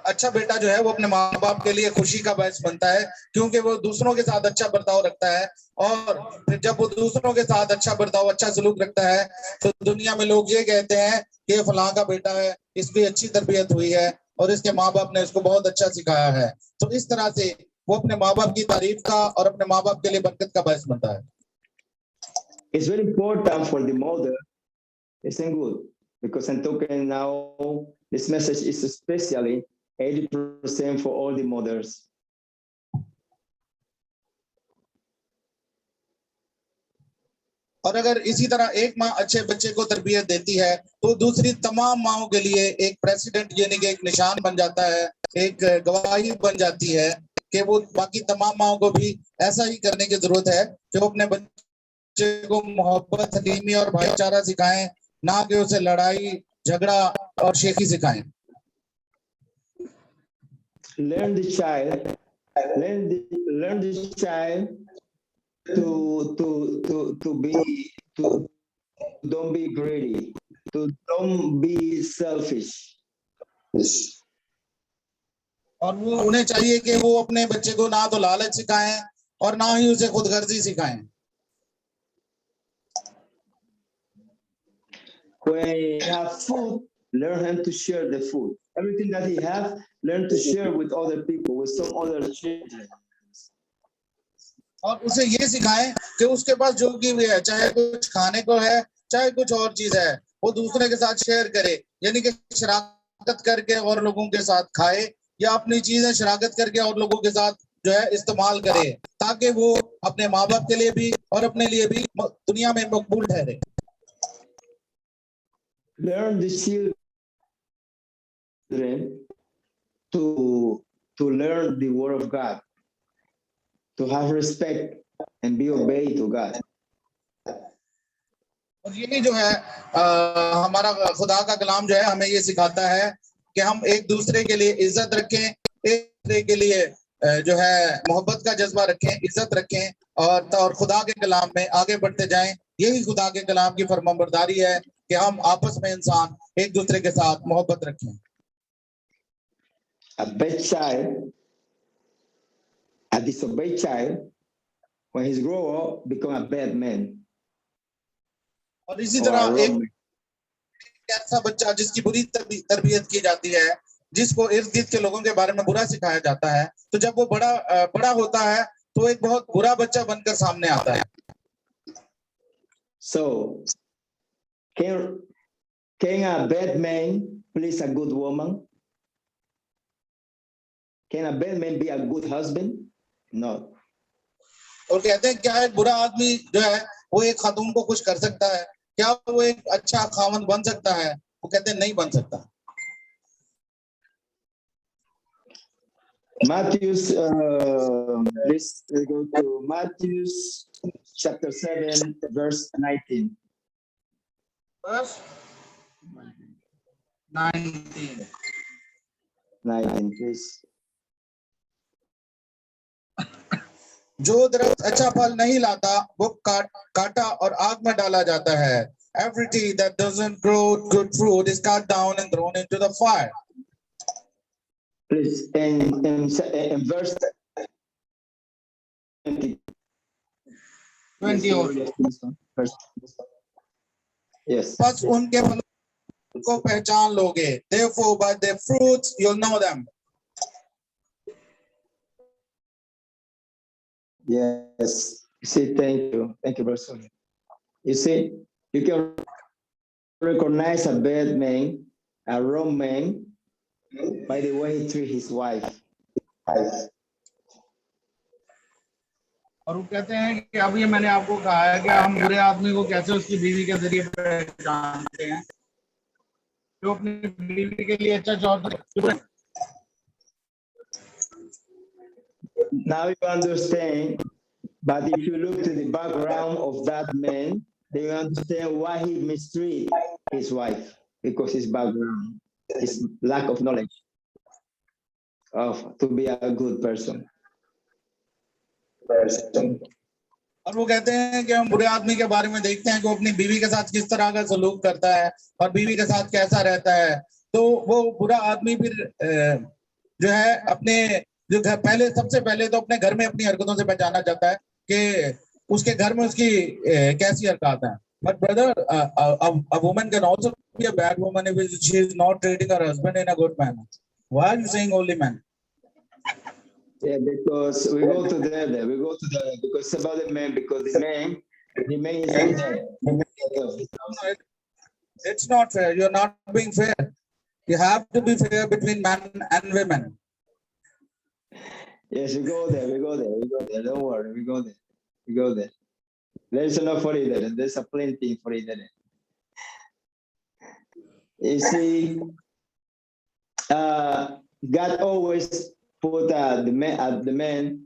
अच्छा बेटा जो है वो अपने माँ बाप के लिए खुशी का बायस बनता है, क्योंकि वो दूसरों के साथ अच्छा बर्ताव रखता है, और फिर जब वो दूसरों के साथ अच्छा बर्ताव, अच्छा सलूक रखता है, तो दुनिया में लोग ये कहते हैं कि ये फलां का बेटा है, इसकी अच्छी तरबियत हुई है, और इसके माँ बाप ने इसको बहुत अच्छा सिखाया है। तो इस तरह से वो अपने माँ बाप की तारीफ का और अपने माँ बाप के लिए बरकत का बायस बनता है। It's very important for the mother. Isn't good because I'm talking now. This message is especially 80% for all the mothers. और अगर इसी तरह एक माँ अच्छे बच्चे को तरबियत देती है तो दूसरी तमाम माओं के लिए एक प्रेसिडेंट यानी कि एक निशान बन जाता है, एक गवाही बन जाती है कि वो बाकी तमाम माओं को भी ऐसा ही करने की जरूरत है कि वो अपने बच्चे को मोहब्बत, हलीमी और भाईचारा सिखाएं, ना कि उसे लड़ाई, झगड़ा और शेखी सिखाएं। Learn the child to don't be greedy, to don't be selfish. और वो उन्हें चाहिए कि वो अपने बच्चे को ना तो लालच सिखाएं और ना ही उसे खुदगर्जी सिखाएं। When he have food, learn him to share the food. Everything that he have, learn to share with other people, with some other children. और उसे ये सिखाएं कि उसके पास जो भी है, चाहे कुछ खाने को है, चाहे कुछ और चीज है, वो दूसरे के साथ शेयर करे, यानी कि शराकत करके और लोगों के साथ खाए या अपनी चीजें शराकत करके और लोगों के साथ जो है इस्तेमाल करे, ताकि वो अपने माँ बाप के लिए भी और अपने लिए भी दुनिया में मकबूल ठहरे। Learn the children to learn the word of God, to have respect and be obeyed to God. और ये जो है हमारा खुदा का कलाम जो है हमें ये सिखाता है कि हम एक दूसरे के लिए इज्जत रखें, एक दूसरे के लिए जो है मोहब्बत का जज्बा रखें, इज्जत रखें और खुदा के कलाम में आगे बढ़ते जाएं। यही खुदा के कलाम की फरमाबरदारी है कि हम आपस में इंसान एक दूसरे के साथ मोहब्बत रखें। A bad child, a disobeyed child, when he's grow up, become a bad man. और इसी तरह एक ऐसा बच्चा जिसकी बुरी तरबियत की जाती है, जिसको इर्द गिर्द के लोगों के बारे में बुरा सिखाया जाता है, तो जब वो बड़ा होता है तो एक बहुत बुरा बच्चा बनकर सामने आता है। So, can a bad man please a good woman? Can a bad man be a good husband? No. और कहते हैं क्या एक बुरा आदमी जो है वो एक खातून को खुश कर सकता है? क्या वो एक अच्छा खामन बन सकता है? वो कहते हैं नहीं बन सकता। Matthew's, let's go to Matthew's chapter 7, verse 19. Verse 19, please. जो दरख्त अच्छा फल नहीं लाता वो काटा और आग में डाला जाता है। Every tree that doesn't grow good fruit is cut down and thrown into the fire. Please, in verse 20. 20 also. Yes. बस उनके फलों को पहचान लोगे। Therefore, by their fruits you'll know them. Yes. You see, thank you, Brother Sonia. You see, you can recognize a bad man, a wrong man, by the way he treats his wife. और वो कहते हैं कि अभी मैंने आपको कहा है कि हम बुरे आदमी को कैसे उसकी बीवी के जरिए पहचानते हैं, जो अपनी बीवी के लिए अच्छा चाहता है। Now you understand, but if you look to the background of that man, then you understand why he mistreated his wife, because his background, his lack of knowledge of to be a good person. और वो कहते हैं कि हम बुरे आदमी के बारे में देखते हैं कि वो अपनी बीवी के साथ किस तरह का सलूक करता है और बीवी के साथ कैसा रहता है। तो वो बुरा आदमी फिर जो है अपने जो घर सबसे पहले तो अपने घर में अपनी हरकतों से पहचाना जाता है कि उसके घर में उसकी कैसी हरकत है। But brother, a woman can also be a bad woman if she is not treating her husband in a good manner. Why are you saying only men? Yeah, because we go together. We go together because it's about the man. Because the man is the head. No, it's not fair. You're not being fair. You have to be fair between men and women. Yes, we go there. We go there. We go there. Don't worry. We go there. We go there. There's enough for it there. There's a plenty for it there. You see, God always put the man as the man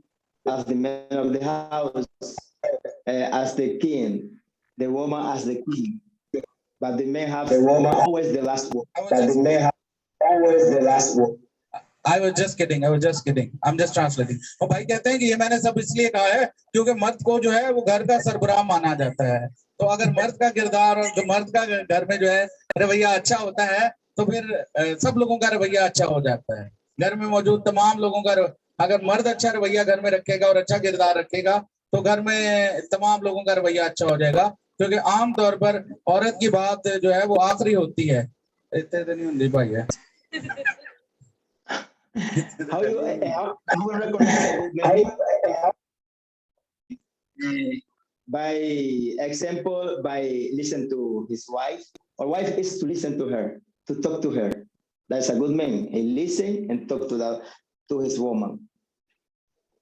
of the house, as the king, the woman as the king. But the man have always the last word. I was just kidding. I'm just translating. और भाई कहते हैं कि ये मैंने सब इसलिए कहा है क्योंकि मर्द को जो है वो घर का सरबराह माना जाता है। तो अगर मर्द का किरदार और जो मर्द का घर में जो है रवैया अच्छा होता है तो फिर सब लोगों का रवैया अच्छा हो जाता है। घर में मौजूद तमाम लोगों का अगर मर्द अच्छा रवैया घर में रखेगा और अच्छा किरदार रखेगा तो घर में तमाम लोगों का रवैया अच्छा हो जाएगा, क्योंकि आमतौर पर औरत की बात जो है वो आखिरी होती है। इतने तो नहीं होती भाई है। How we recognize a good man? By example, by listen to his wife, or wife is to listen to her, to talk to her. That's a good man. He listen and talk to his woman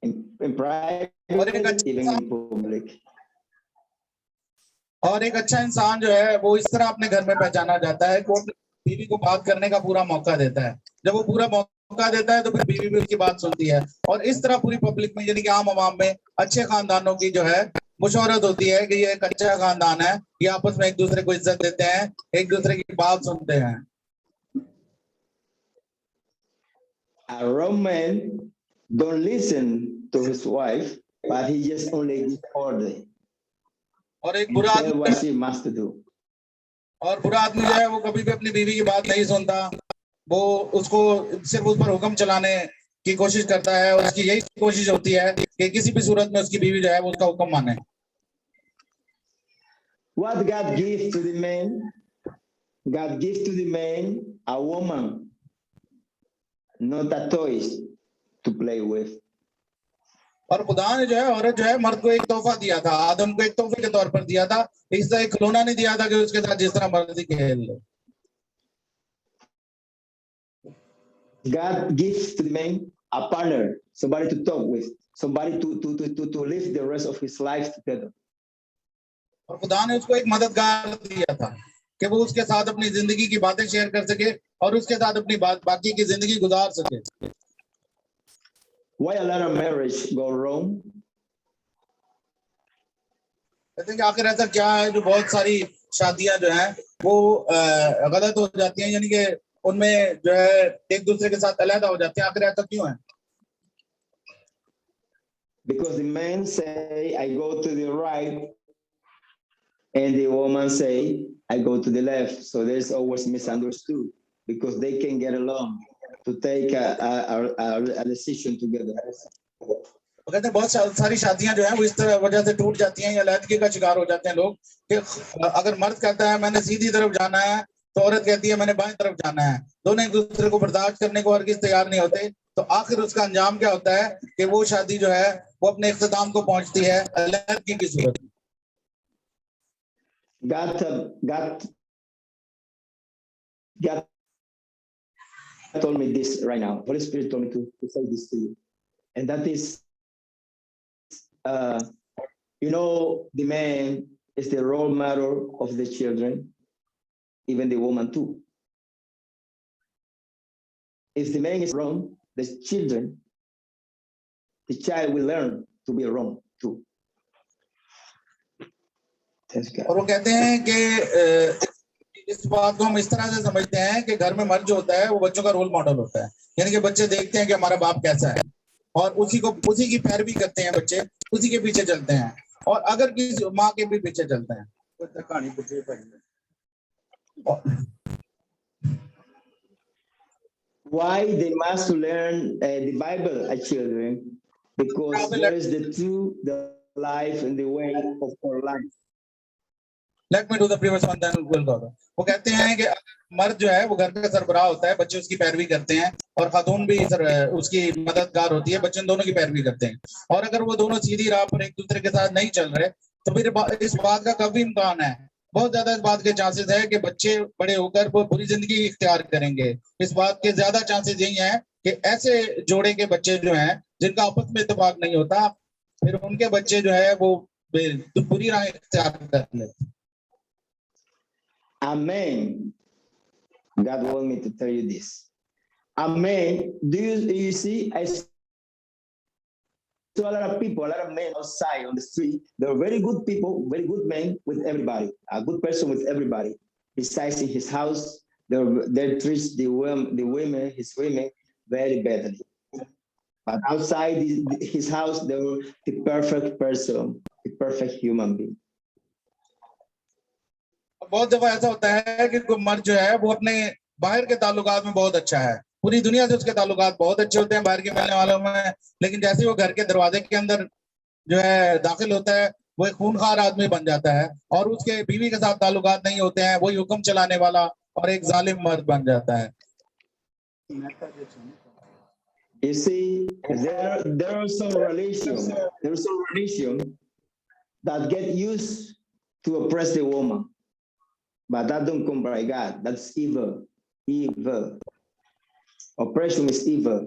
in private, even in public. और एक अच्छा इंसान जो है वो इस तरह अपने घर में पहचाना जाता है कि वो बीवी को बात करने का पूरा मौका देता है। जब वो पूरा मौका देता है तो फिर बीवी भी उसकी बात सुनती है और इस तरह पूरी पब्लिक में यानी कि आम आवाम में अच्छे खानदानों की जो है मुशोरत होती है कि ये एक अच्छा खानदान है, ये आपस में एक दूसरे को इज्जत देते हैं, एक दूसरे की बात सुनते हैं। A wrong man don't listen to his wife, but he just only gives order. और एक बुरा आदमी what she must do. और बुरा आदमी जो है वो कभी भी अपनी बीवी की बात नहीं सुनता, वो उसको सिर्फ उस पर हुक्म चलाने की कोशिश करता है और उसकी यही कोशिश होती है कि किसी भी सूरत में उसकी बीवी जो है वो उसका हुक्म माने। What God gives to the man, God gives to the man a woman, not a toys to play with. और खुदा ने जो है औरत जो है मर्द को एक तोहफा दिया था, आदम को एक तोहफे के तौर पर दिया था, इस तरह एक खिलौना नहीं दिया था कि उसके साथ जिस तरह मर्जी खेल लो। God gives to the man a partner, somebody to talk with, somebody to live the rest of his life together. और खुदा ने उसको एक मददगार दिया था कि वो उसके साथ अपनी जिंदगी की बातें शेयर कर सके और उसके साथ अपनी बाकी की जिंदगी गुजार सके। Why a lot of marriage go wrong? कहते हैं कि आखिर ऐसा क्या है जो बहुत सारी शादियां जो हैं वो गलत हो जाती हैं, यानी कि उनमें जो है एक दूसरे के साथ अलग हो जाते हैं, आखिर ऐसा क्यों है? Because the man say I go to the right and the woman say I go to the left, so there's always misunderstood because they can get along to take a decision together. कहते हैं बहुत सारी शादियां जो है वो इस तरह वजह से टूट जाती हैं या अलहदगी का शिकार हो जाते हैं लोग कि अगर मर्द कहता है मैंने सीधी तरफ जाना है तो औरत कहती है मैंने बाएं तरफ जाना है, दोनों एक दूसरे को बर्दाश्त करने को हरगिज़ तैयार नहीं होते, तो आखिर उसका अंजाम क्या होता है कि वो शादी जो है वो अपने इख्तिताम को पहुंचती है अलहदगी की सूरत में। God told me this right now. Holy Spirit told me to say this to you, and that is, the man is the role model of the children, even the woman too. If the man is wrong, the child will learn to be wrong too. और वो कहते हैं कि इस बात को हम इस तरह से समझते हैं कि घर में मर्द जो होता है वो बच्चों का रोल मॉडल होता है, यानी कि बच्चे देखते हैं कि हमारा बाप कैसा है और उसी की पैरवी करते हैं, बच्चे उसी के पीछे चलते हैं और अगर किसी माँ के भी पीछे चलते हैं। Why they must learn the Bible as children? Because there is the life and the way of our life. Let me do the previous one then will go. वो कहते हैं कि मर्द जो है वो घर का सरबराह होता है, बच्चे उसकी पैरवी करते हैं, और खातून भी उसकी मददगार होती है, बच्चे दोनों की पैरवी करते हैं। और अगर वो दोनों सीधी राह पर एक दूसरे के साथ नहीं चल रहे तो फिर इस बात का काफी इम्कान है, बहुत ज्यादा इस बात के चांसेस है कि बच्चे बड़े होकर वो बुरी जिंदगी इख्तियार करेंगे। इस बात के ज्यादा चांसेस यही हैं कि ऐसे जोड़े के बच्चे जो हैं जिनका आपस में इत्तेफाक नहीं होता, फिर उनके बच्चे जो है वो बुरी राह इख्तियार कर लेते। Amen. God want me to tell you this. Amen. Do you see? I saw a lot of people, a lot of men outside on the street. They're very good people, very good men with everybody, a good person with everybody. Besides in his house, they treat the women, his women, very badly. But outside his house, they were the perfect person, the perfect human being. बहुत दफा ऐसा होता है कि कोई मर्द जो है वो अपने बाहर के ताल्लुकात में बहुत अच्छा है, पूरी दुनिया से उसके ताल्लुकात बहुत अच्छे होते हैं बाहर के मिलने वालों में, लेकिन जैसे वो घर के दरवाजे के अंदर जो है दाखिल होता है वो एक खूनखार आदमी बन जाता है, और उसके बीवी के साथ ताल्लुकात नहीं होते हैं, वही हुक्म चलाने वाला और एक जालिम मर्द बन जाता है। You see, there are some relations that get used to oppress the woman. But that don't come by God. That's evil. Evil. Oppression is evil.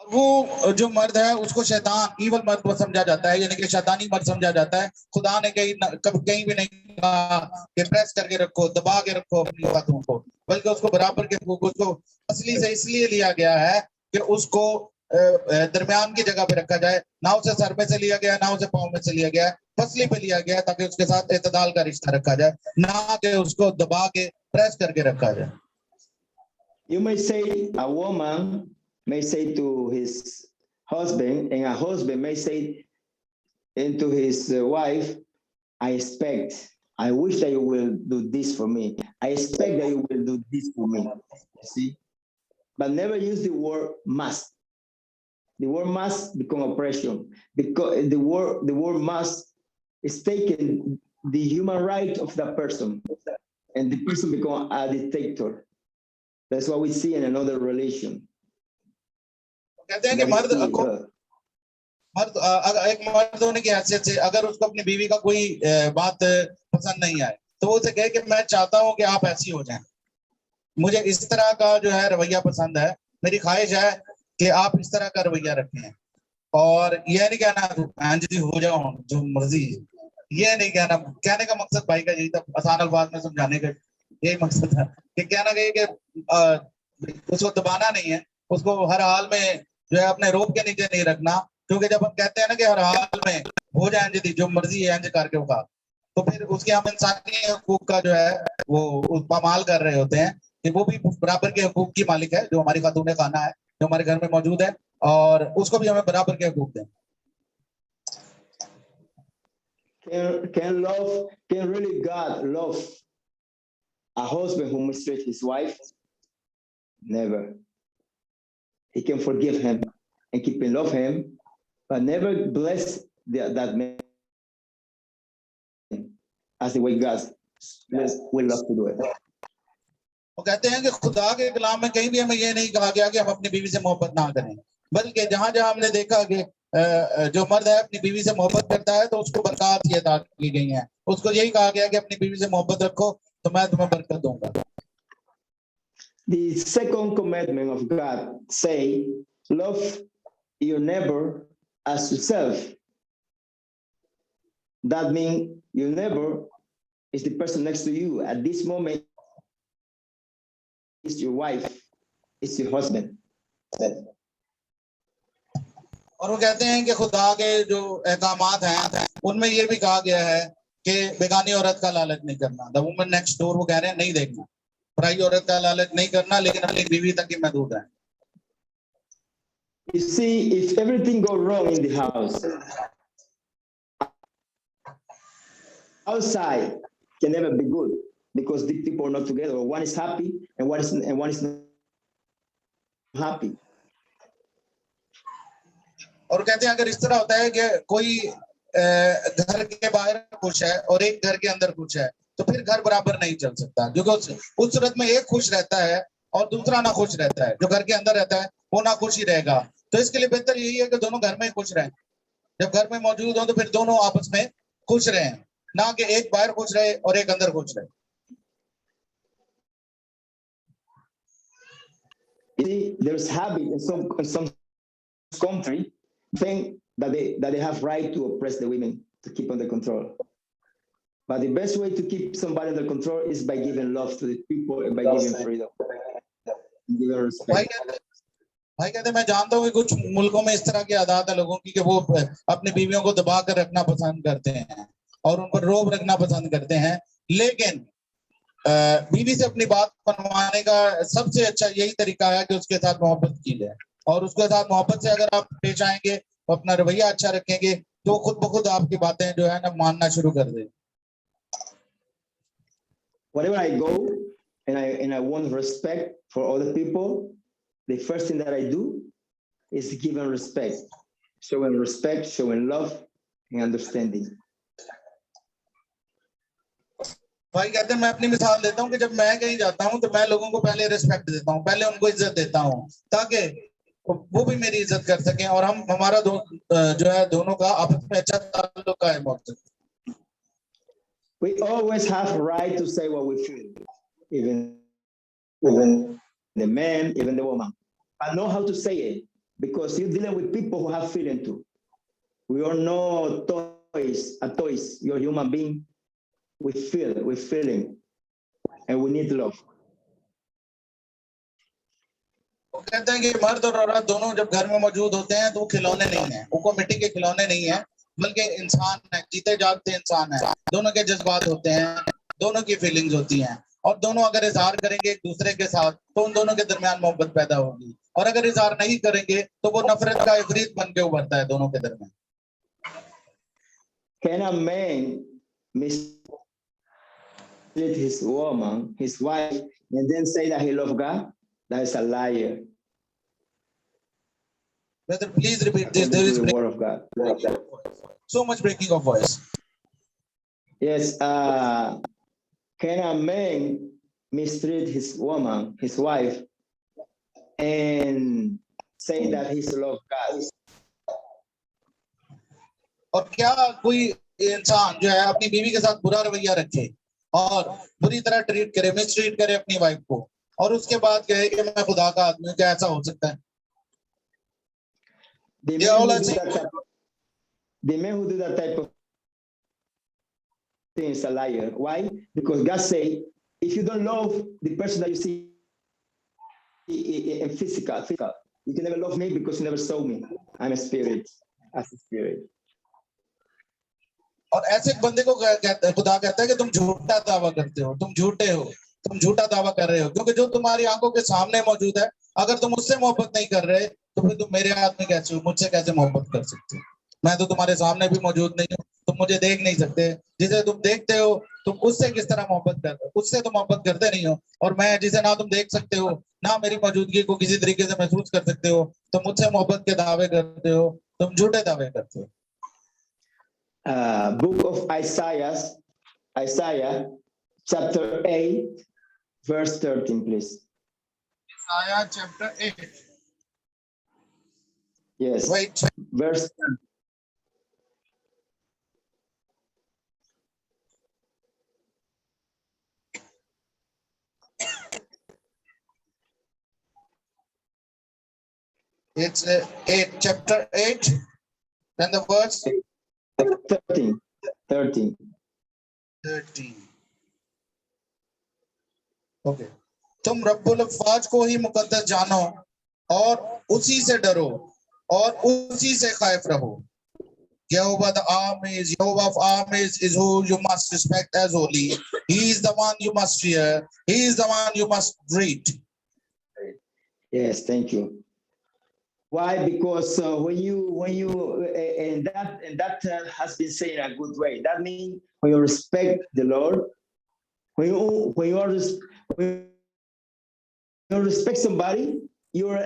वो जो मर्द है उसको शैतान, इवल मर्द को समझा जाता है, यानी कि शैतानी मर्द समझा जाता है। खुदा ने कहीं भी नहीं कहा कि प्रेस करके रखो, दबा के रखो अपनी खातून को, बल्कि उसको बराबर के हकूक उसको असली से इसलिए लिया गया है कि उसको दरमियान की जगह पे रखा जाए, ना उसे सर पे से लिया गया, ना उसे पाँव में से लिया गया, फसली पे लिया गया ताकि उसके साथ एतदाल का रिश्ता रखा जाए, ना कि उसको दबा के प्रेस करके रखा जाए। You may say a woman may say to his husband, and a husband may say into his wife, I expect, I wish that you will do this for me. I expect that you will do this for me. See? But never use the word must. The word must become oppression, because the word must is taking the human right of that person, and the person become a dictator. That's what we see in another relation. कहते हैं कि मर्द एक मर्द होने की हैसियत से अगर उसको अपनी बीवी का कोई बात पसंद नहीं आए तो वो उसे कहे कि मैं चाहता हूं कि आप ऐसी हो जाएं, मुझे इस तरह का जो है रवैया पसंद है, मेरी ख्वाहिश है कि आप इस तरह का रवैया रखें, और यह नहीं कहना जी हो जाओ जो मर्जी, ये नहीं कहना। कहने का मकसद भाई का यही था, आसान अल्फाज में समझाने का यही मकसद था कि कहना कि उसको दबाना नहीं है, उसको हर हाल में जो है अपने रोब के नीचे नहीं रखना, क्योंकि जब हम कहते हैं ना कि हर हाल में हो जाए जी जो मर्जी है इंज करके होगा, तो फिर उसके हम इंसानी हकूक का जो है वो पामाल कर रहे होते हैं कि वो भी बराबर के हकूक की मालिक है, जो हमारी खातून खाना है जो हमारे घर में मौजूद है, और उसको भी हमें बराबर के हकूक दें। Can really God love a husband who mistreats his wife? Never. He can forgive him and keep in love him, but never bless that man as the way God will love to do it. वो कहते हैं कि खुदा के कलाम में कहीं भी हमें ये नहीं कहा गया कि हम अपनी बीवी से मोहब्बत ना करें, बल्कि जहां जहां हमने देखा कि जो मर्द है अपनी बीवी से मोहब्बत करता है तो उसको बरकत ये अता की गई है, उसको यही कहा गया कि अपनी बीवी से मोहब्बत रखो तो मैं तुम्हें बरकत दूंगा। The second commandment of God say, love your neighbor as yourself. That means your neighbor is the person next to you. At this moment, it's your wife, it's your husband. और वो कहते हैं कि खुदा के जो अहकामात हैं उनमें ये भी कहा गया है कि बेगानी औरत का लालच नहीं करना। द वुमन नेक्स्ट डोर, वो कह रहे हैं नहीं देखना, पराई औरत का लालच नहीं करना, लेकिन अपनी बीवी तक ही महदूद है। You see, if everything goes wrong in the house, outside can never be good, because the people are not together. One is happy and one is not happy. और कहते हैं अगर इस तरह होता है कि कोई घर के बाहर खुश है और एक घर के अंदर खुश है, तो फिर घर बराबर नहीं चल सकता, क्योंकि उस सूरत में एक खुश रहता है और दूसरा ना खुश रहता है। जो घर के अंदर रहता है वो ना खुश ही रहेगा। तो इसके लिए बेहतर यही है कि दोनों घर में खुश रहें। जब घर में मौजूद हो तो फिर दोनों आपस में खुश रहें, ना कि एक बाहर खुश रहे और एक अंदर खुश रहे। There's habit in some country think that they have right to oppress the women to keep under control. But the best way to keep somebody under control is by giving love to the people and by giving freedom, giving respect. भाई कहते मैं जानता हूँ कि कुछ मुल्कों में इस तरह की आदत है लोगों की कि वो अपनी बीवियों को दबा कर रखना पसंद करते हैं और उन पर रोब रखना पसंद करते हैं, लेकिन बीवी से अपनी बात मनवाने का सबसे अच्छा यही तरीका है कि उसके साथ मोहब्बत की जाए, और उसके साथ मोहब्बत से अगर आप पेश आएंगे, अपना रवैया अच्छा रखेंगे, तो खुद ब खुद आपकी बातें जो है ना मानना शुरू कर देंगे। Wherever I go and I want respect for other people, the first thing that I do is giving respect, showing love and understanding. भाई कहते हैं मैं अपनी मिसाल देता हूँ कि जब मैं कहीं जाता हूँ तो मैं लोगों को पहले रिस्पेक्ट देता हूँ, पहले उनको इज्जत देता हूँ, ताकि वो भी मेरी इज्जत कर सकें और हमारा जो है दोनों का आपस में अच्छा ताल्लुक कायम हो सके। We always have right to say what we feel, even the man, even the woman. I know how to say it because you're dealing with people who have feeling too. We are not toys. You're a human being. We feel, we're feeling, and we need love. वो कहते हैं कि मर्द और औरत दोनों जब घर में मौजूद होते हैं तो वो खिलौने नहीं है, वो मिट्टी के खिलौने नहीं है, बल्कि इंसान है, जीते जागते इंसान है। दोनों के जज्बात होते हैं, दोनों की फीलिंग्स होती हैं, और दोनों अगर इजहार करेंगे एक दूसरे के साथ तो उन दोनों के दरमियान मोहब्बत पैदा होगी, और अगर इजहार नहीं करेंगे तो वो नफरत का इफरीत बन के उभरता है दोनों के दरमियान। Can a man mistreat his woman, his wife, and then say that he loves God? That is a liar. Brother, please repeat this. There is the word of God. So much breaking of voice. Yes. Can a man mistreat his woman, his wife, and say that he loves God? और क्या कोई इंसान जो है अपनी बीवी के साथ बुरा रवैया रखे और बुरी तरह ट्रीट करे, मिसट्रीट करे अपनी वाइफ को, और उसके बाद कहे कि मैं खुदा का आदमी हूं? क्या ऐसा हो सकता है? The man who do that type of thing is a liar. Why? Because God say, if you don't love the person that you see in physical, you can never love me because you never saw me. I'm a spirit, as a spirit. और ऐसे एक बंदे को खुदा कहता है कि तुम झूठा दावा करते हो, तुम झूठे हो, तुम झूठा दावा कर रहे हो, क्योंकि जो तुम्हारी आंखों के सामने मौजूद है, अगर तुम उससे मोहब्बत नहीं कर रहे तो फिर तुम मेरे आदमी कैसे हो, मुझसे कैसे मोहब्बत कर सकते हो? मैं तो तुम्हारे सामने भी मौजूद नहीं हूँ, तुम मुझे देख नहीं सकते, जिसे तुम देखते हो तुम उससे किस तरह मोहब्बत करते हो? उससे तुम मोहब्बत करते नहीं हो, और मैं जिसे ना तुम देख सकते हो ना मेरी मौजूदगी को किसी तरीके से महसूस कर सकते हो, तुम मुझसे मोहब्बत के दावे करते हो, तुम झूठे दावे करते हो। Book of Isaiah, chapter 8, verse 13, please. Isaiah chapter 8. Yes. Wait. Verse. It's 8, chapter 8. Then the verse 13. Okay. तुम रब्बुल अफ़वाज को ही मुकद्दस जानो और उसी से डरो और उसी से खौफ रहो। Jehovah the armies, Jehovah of armies is who you must respect as holy. He is the one you must fear. He is the one you must greet. Yes, thank you. Why? Because when you and that has been said in a good way. That means when you respect the Lord, when you respect somebody, you're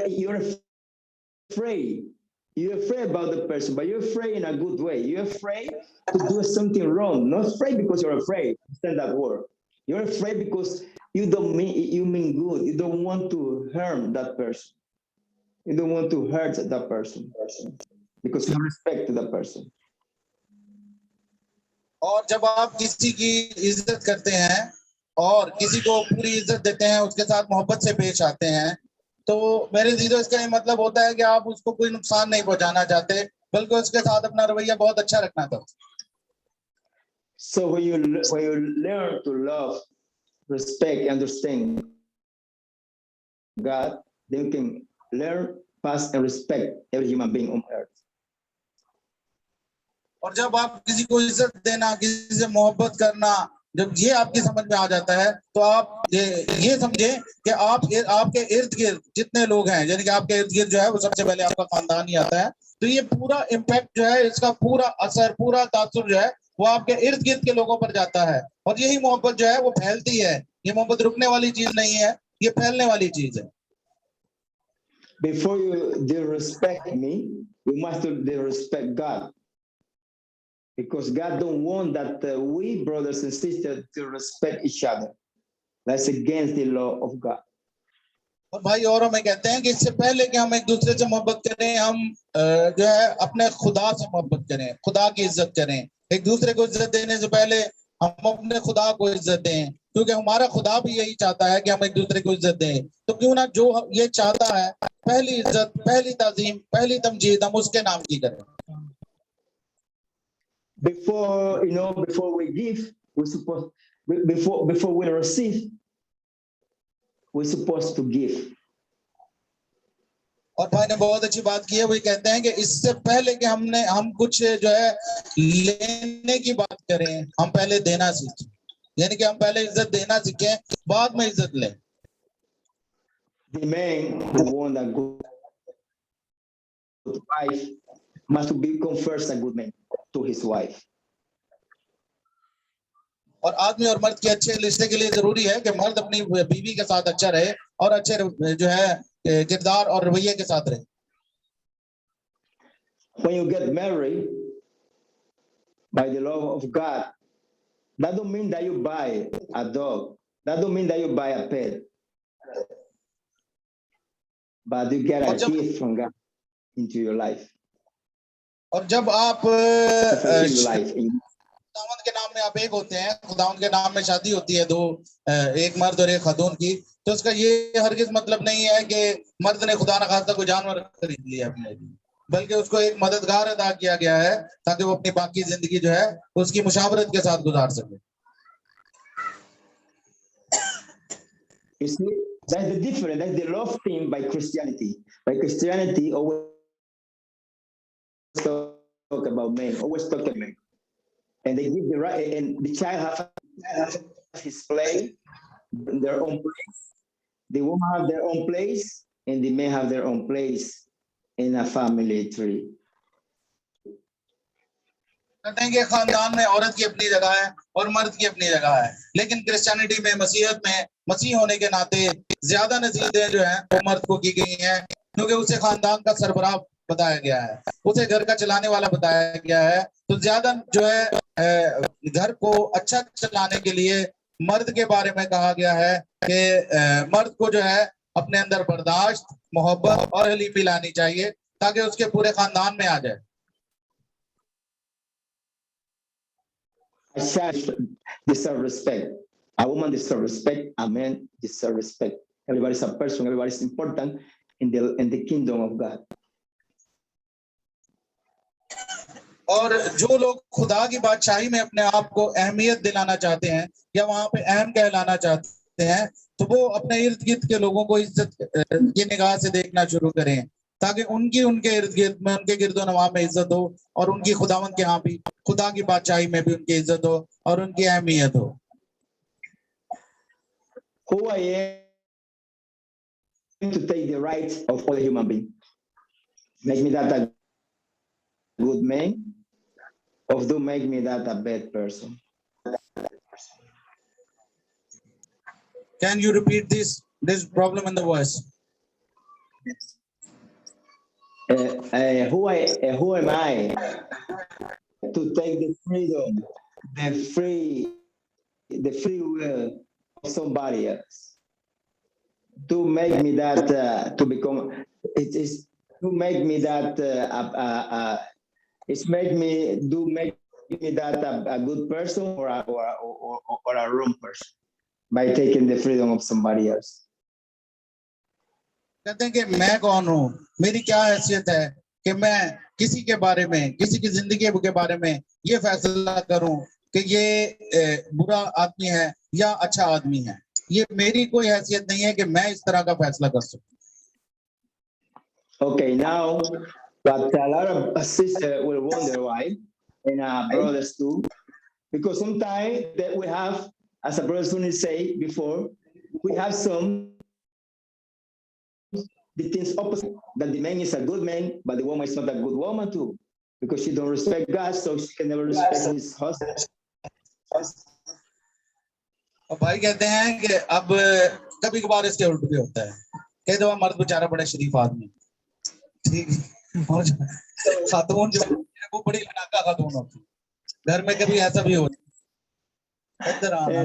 afraid You're afraid about the person, but you're afraid in a good way. You're afraid to do something wrong. Not afraid because you're afraid. Understand that word. You're afraid because you mean good. You don't want to harm that person. You don't want to hurt that person because you respect that person. और जब आप किसी की इज्जत करते हैं और किसी को पूरी इज्जत देते हैं, उसके साथ मोहब्बत से पेश आते हैं, तो मेरे दीदो इसका ये मतलब होता है कि आप उसको कोई नुकसान नहीं पहुंचाना चाहते, बल्कि उसके साथ अपना रवैया बहुत अच्छा रखना चाहते। So when you learn to love, respect, understand God, then you can learn, pass, and respect every human being on earth. और जब आप किसी को इज्जत देना, किसी से मोहब्बत करना, जब ये आपकी समझ में आ जाता है, तो आप ये समझें कि आपके इर्द गिर्द जितने लोग हैं, यानी कि आपके इर्द गिर्द जो है वो सबसे पहले आपका खानदान ही आता है, तो ये पूरा इम्पैक्ट जो है, इसका पूरा असर, पूरा तासुर जो है वो आपके इर्द गिर्द के लोगों पर जाता है, और यही मोहब्बत जो है वो फैलती है। ये मोहब्बत रुकने वाली चीज नहीं है, ये फैलने वाली चीज है। Before they respect me, you must respect God. Because God don't want that we brothers and sisters to respect each other. That's against the law of God. और भाई और हमें कहते हैं कि इससे पहले कि हम एक दूसरे से मोहब्बत करें, हम जो है अपने खुदा से मोहब्बत करें, खुदा की इज्जत करें। एक दूसरे को इज्जत देने से पहले हम अपने खुदा को इज्जत दें, क्योंकि हमारा खुदा भी यही चाहता है कि हम एक दूसरे को इज्जत दें। तो क्यों ना जो ये चाहता है, पहली इज्जत, पहली ताजीम, पहली तमजीद हम उसके नाम की करें। Before we give, we supposed before we receive, we're supposed to give. और भाई ने बहुत अच्छी बात की है, वो कहते हैं कि इससे पहले कि हम कुछ जो है लेने की बात करें, हम पहले देना सीखें, यानी कि हम पहले इज्जत देना सीखें, बाद में इज्जत लें। The man who want a good wife must become first a good man to his wife. और आदमी और मर्द के अच्छे रिश्ते के लिए जरूरी है कि मर्द अपनी बीवी के साथ अच्छा रहे और अच्छे जो है किरदार और रवैये के साथ रहे। When you get married by the love of God, that don't mean that you buy a dog. That don't mean that you buy a pet. But you get a gift from God into your life. और जब आप खुदावंद के नाम में आप एक होते हैं, खुदावंद के नाम में शादी होती है, एक मर्द और एक खातून की, तो उसका ये हरगिज मतलब नहीं है कि मर्द ने खुदा न खास्ता कोई जानवर खरीद लिया अपने लिए, बल्कि उसको एक मददगार अदा किया गया है ताकि वो अपनी बाकी जिंदगी जो है उसकी मुशावरत के साथ गुजार सके। You see, that's the difference. That's the love thing by Christianity. By Christianity, always talk about men, always talk about men. And they give the right, and the child have his place, their own place. The woman have their own place, and the men have their own place in a family tree. कहते हैं कि खानदान में औरत की अपनी जगह है और मर्द की अपनी जगह है, लेकिन क्रिश्चियनिटी में, मसीहत में, मसीह होने के नाते ज्यादा नसीहतें जो हैं वो मर्द को की गई हैं, क्योंकि उसे खानदान का सरबराह बताया गया है, उसे घर का चलाने वाला बताया गया है। तो ज्यादा जो है घर को अच्छा चलाने के लिए मर्द के बारे में कहा गया है कि मर्द को जो है अपने अंदर बर्दाश्त, मोहब्बत और हलीफी लानी चाहिए ताकि उसके पूरे खानदान में आ जाए। A child deserves respect. A woman deserves respect. A man deserves respect. Everybody is a person. Everybody is important in the kingdom of God. और जो लोग खुदा की बादशाही में अपने आप को अहमियत दिलाना चाहते हैं या वहां पे अहम कहलाना चाहते हैं, तो वो अपने इर्द गिर्द के लोगों को इज्जत की निगाह से देखना शुरू करें ताकि उनके इर्द गिर्द में, उनके गिर्दो नवाह में इज्जत हो और उनकी खुदावंद के यहाँ भी, खुदा की बादशाही में भी उनकी इज्जत हो और उनकी अहमियत हो। Who I am to take the rights of all human beings. Make me that a good man, or do make me that a bad person. Can you repeat this problem in the voice? who am I to take the freedom, the free will of somebody else to make me that to become it is to make me that it's make me that a good person or a wrong person by taking the freedom of somebody else. कहते हैं कि मैं कौन हूँ, मेरी क्या हैसियत है कि मैं किसी के बारे में, किसी की जिंदगी के बारे में ये फैसला करूं कि ये बुरा आदमी है या अच्छा आदमी है। ये मेरी कोई हैसियत नहीं है कि मैं इस तरह का फैसला कर सकूं। Okay, now, but a lot of sisters will wonder why, and brothers too, because sometimes that we have, as a brother Sunni say before, we have some the things opposite, that the man is a good man, but the woman is not a good woman too, because she don't respect God, so she can never respect his husband. और भाई कहते हैं कि अब कभी कभार इसके उल्ट भी होता है। कई दफा मर्द बेचारा बड़ा शरीफ आदमी, ठीक है, और खातून जो वो बड़ी लड़ाका खातून होती है, घर में कभी ऐसा भी होता है। इधर आना।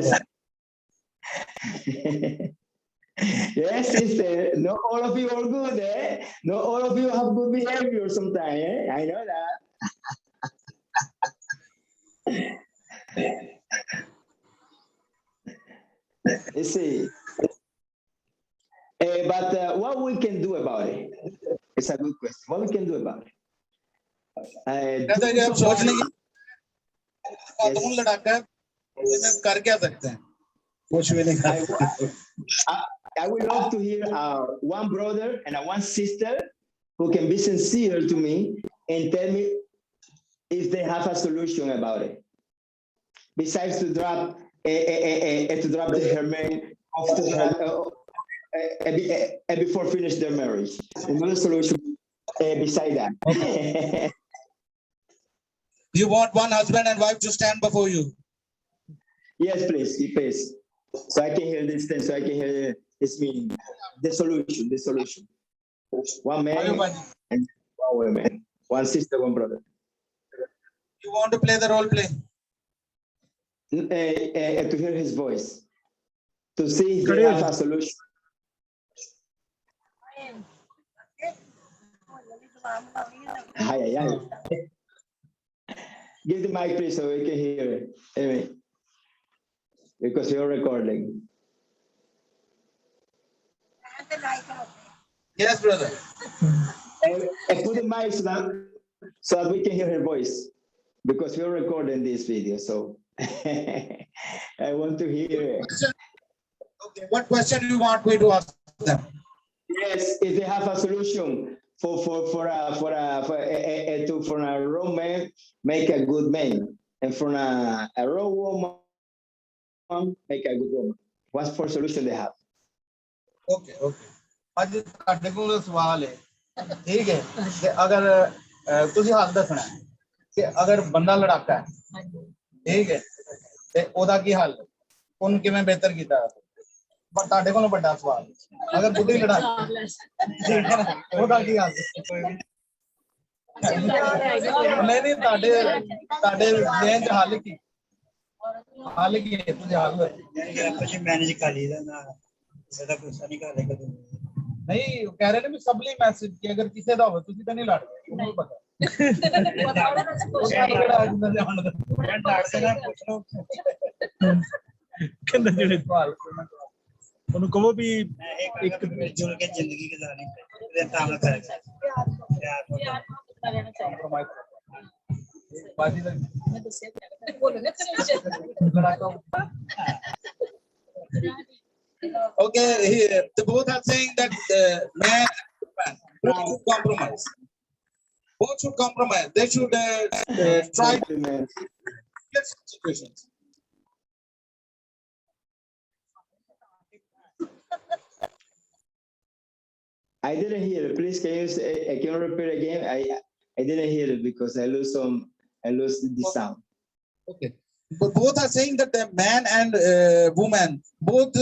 Yes, sister. Not all of you are good, eh? Not all of you have good behavior sometimes, eh? I know that. You see. But what we can do about it? It's a good question. What we can do about it? अब सोच लेंगे खातून लड़ाका है, कर क्या सकते हैं? कुछ भी नहीं। I would love to hear one brother and one sister who can be sincere to me and tell me if they have a solution about it. Besides to drop her man before finish their marriage. Another solution beside that. You want one husband and wife to stand before you? Yes, please. So I can hear this thing, so I can hear this meaning. The solution. One man and one woman. One sister, one brother. You want to play the role play? To hear his voice. To see if they have a solution. Hi. Give the mic, please, so we can hear it. Anyway, because you're recording. Yes, brother. And put the mic so that we can hear her voice, because we're recording this video. So I want to hear it. Okay, what question do you want me to ask them? Yes, if they have a solution for a wrong man, make a good man, and for a wrong woman, make a good woman. What for solution they have? Okay. आज ਤੁਹਾਡੇ ਕੋਲ ਸਵਾਲ ਹੈ, ठीक है, कि अगर ਤੁਸੀਂ ਹੱਲ ਦੱਸਣਾ ਹੈ ਕਿ ਅਗਰ ਬੰਦਾ ਲੜਾਕਾ ਹੈ, ठीक है, ਤੇ ਉਹਦਾ ਕੀ ਹੱਲ, ਉਹਨੂੰ ਕਿਵੇਂ ਬਿਹਤਰ ਕੀਤਾ ਜਾਵੇ? ਪਰ ਤੁਹਾਡੇ ਕੋਲੋਂ ਵੱਡਾ ਸਵਾਲ, ਅਗਰ ਬੁੱਢੀ ਲੜਾਕਾ, ਠੀਕ ਹੈ ਨਾ, ਉਹਦਾ ਕੀ ਹੱਲ? ਨਹੀਂ ਤੁਹਾਡੇ ਦੇਣ ਚ ਹੱਲ ਕੀ ਹੈ? ਤੁਸੀਂ ਹੱਲ कुछ मैनेज कर लीजिए ना, ज्यादा गुस्सा नहीं कर लेगा। नहीं कह रहे ने भी सबली मैसेज कि अगर किसी का हो ਤੁਸੀਂ ਤਾਂ ਨਹੀਂ ਲੜਦੇ, ਉਹਨੂੰ ਪਤਾ ਕਹਿੰਦਾ ਜਿਹੜੇ ਸਵਾਲ ਉਹਨੂੰ ਕਹੋ ਵੀ ਇੱਕ ਮਿਲ ਕੇ ਜ਼ਿੰਦਗੀ ਗੁਜ਼ਾਰਨੀ ਤੇ ਕੰਮ ਕਰੇ ਕੰਪਰੋਮਾਈਜ਼ ਬਾਜੀ ਦਾ मैं तो बोलूंगा Okay, they both are saying that man and woman both should compromise. Both should compromise. They should try to get situations. I didn't hear it. Please, can you say? Can you repeat again? I didn't hear it because I lost the sound. Okay. But both are saying that the man and woman both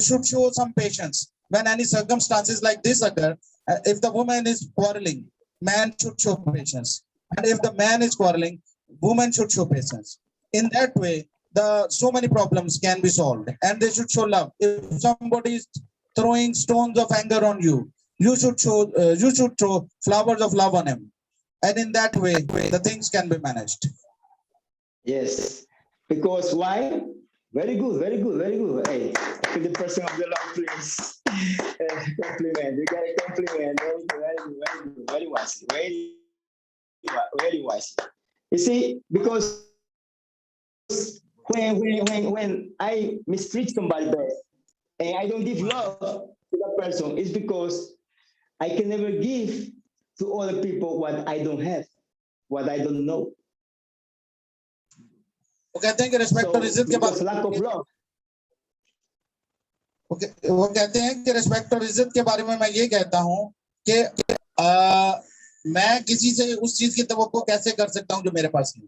should show some patience when any circumstances like this occur. If the woman is quarreling, man should show patience. And if the man is quarreling, woman should show patience. In that way, so many problems can be solved, and they should show love. If somebody is throwing stones of anger on you, you should throw flowers of love on him, and in that way, the things can be managed. Yes, because why? Very good, very good, very good. Hey, to the person of the Lord, please. Compliment. You got a compliment. Very good, very good, very good. Very wise. Very wise. You see, because when I mistreat somebody bad and I don't give love to that person, it's because I can never give to other people what I don't have, what I don't know. वो कहते हैं कि respect और इज्जत के because lack of love. वो कहते हैं कि respect और इज्जत के बारे में मैं ये कहता हूँ कि मैं किसी से उस चीज की तवक्को कैसे कर सकता हूँ जो मेरे पास नहीं,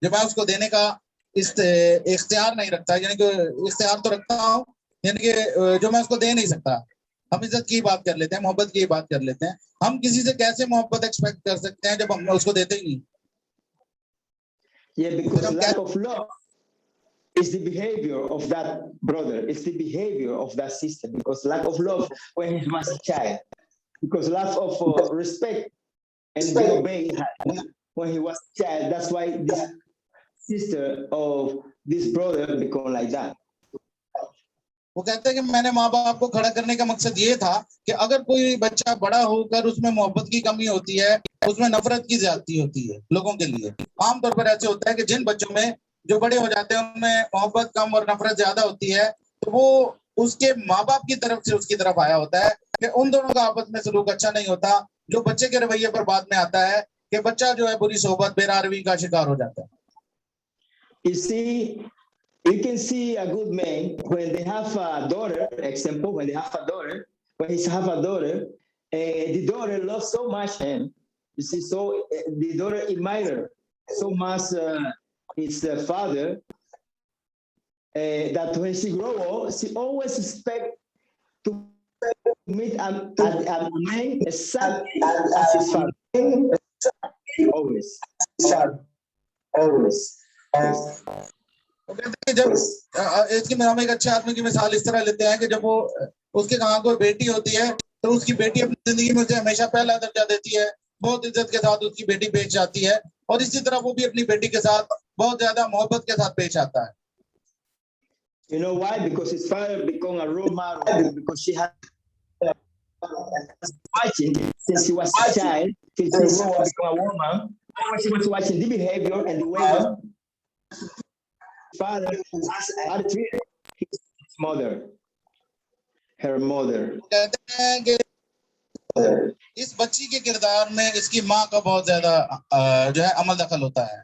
जो मैं उसको देने का इख्तियार नहीं रखता, यानी कि इख्तियार तो रखता हूँ, यानी कि जो मैं उसको दे नहीं सकता। हम इज्जत की बात कर लेते हैं, मोहब्बत की बात कर लेते हैं। हम किसी से कैसे मोहब्बत एक्सपेक्ट कर सकते हैं जब हम उसको देते ही नहीं? Yeah, because lack of love is the behavior of that brother, it's the behavior of that sister, because lack of love when he was a child, because lack of respect and obey when he was a child. That's why this sister of this brother become like that. वो कहते हैं कि मैंने माँ बाप को खड़ा करने का मकसद ये था कि अगर कोई बच्चा बड़ा होकर उसमें मोहब्बत की कमी होती है, उसमें नफरत की ज्यादती होती है लोगों के लिए। आमतौर पर ऐसे होता है कि जिन बच्चों में जो बड़े हो जाते हैं उनमें मोहब्बत कम और नफरत ज्यादा होती है, तो वो उसके माँ बाप की तरफ से उसकी तरफ आया होता है कि उन दोनों का आपस में सलूक अच्छा नहीं होता, जो बच्चे के रवैये पर बाद में आता है कि बच्चा जो है बुरी सोहबत बेरारवी का शिकार हो जाता है। You see, you can see a good man when they have a daughter, example, when they have a daughter, when he have a daughter, the daughter loves so much him. You see, so the daughter admire so much his father that when she grow up, she always expect to meet a man exactly as his father. Always. Always. जब इसकी हम एक अच्छे आदमी की मिसाल इस तरह लेते हैं कि जब वो उसके यहाँ कोई बेटी होती है तो उसकी बेटी अपनी जिंदगी में उसे हमेशा पहला दर्जा देती है, बहुत इज्जत के साथ उसकी बेटी पेश जाती है, और इसी तरह वो भी अपनी बेटी के साथ बहुत ज्यादा मोहब्बत के साथ पेश आता है। You know why? Because his father became a role model, because she had watching since she was a child, since she became a woman, she was watching the behavior and the way father had treated his mother, her mother. कहते हैं कि इस बच्ची के किरदार में इसकी माँ का बहुत ज्यादा जो है अमल दखल होता है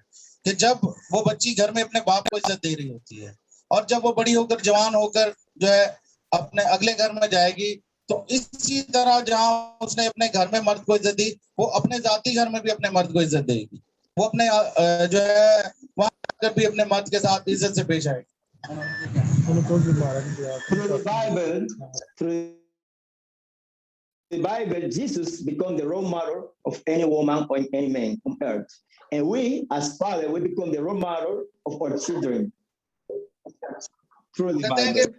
कि जब वो बच्ची घर में अपने बाप को इज्जत दे रही होती है और जब वो बड़ी होकर जवान होकर जो है अपने अगले घर में जाएगी, तो इसी तरह जहाँ उसने अपने घर में मर्द को इज्जत दी, वो अपने जाती घर में भी अपने मर्द को इज्जत देगी। वो अपने जो है वहां जाकर भी अपने मर्द के साथ इज्जत से पेश आएगी। Through the Bible, Jesus became the role model of any woman or any man on earth, and we, as fathers, we become the role model of our children. Through the Bible.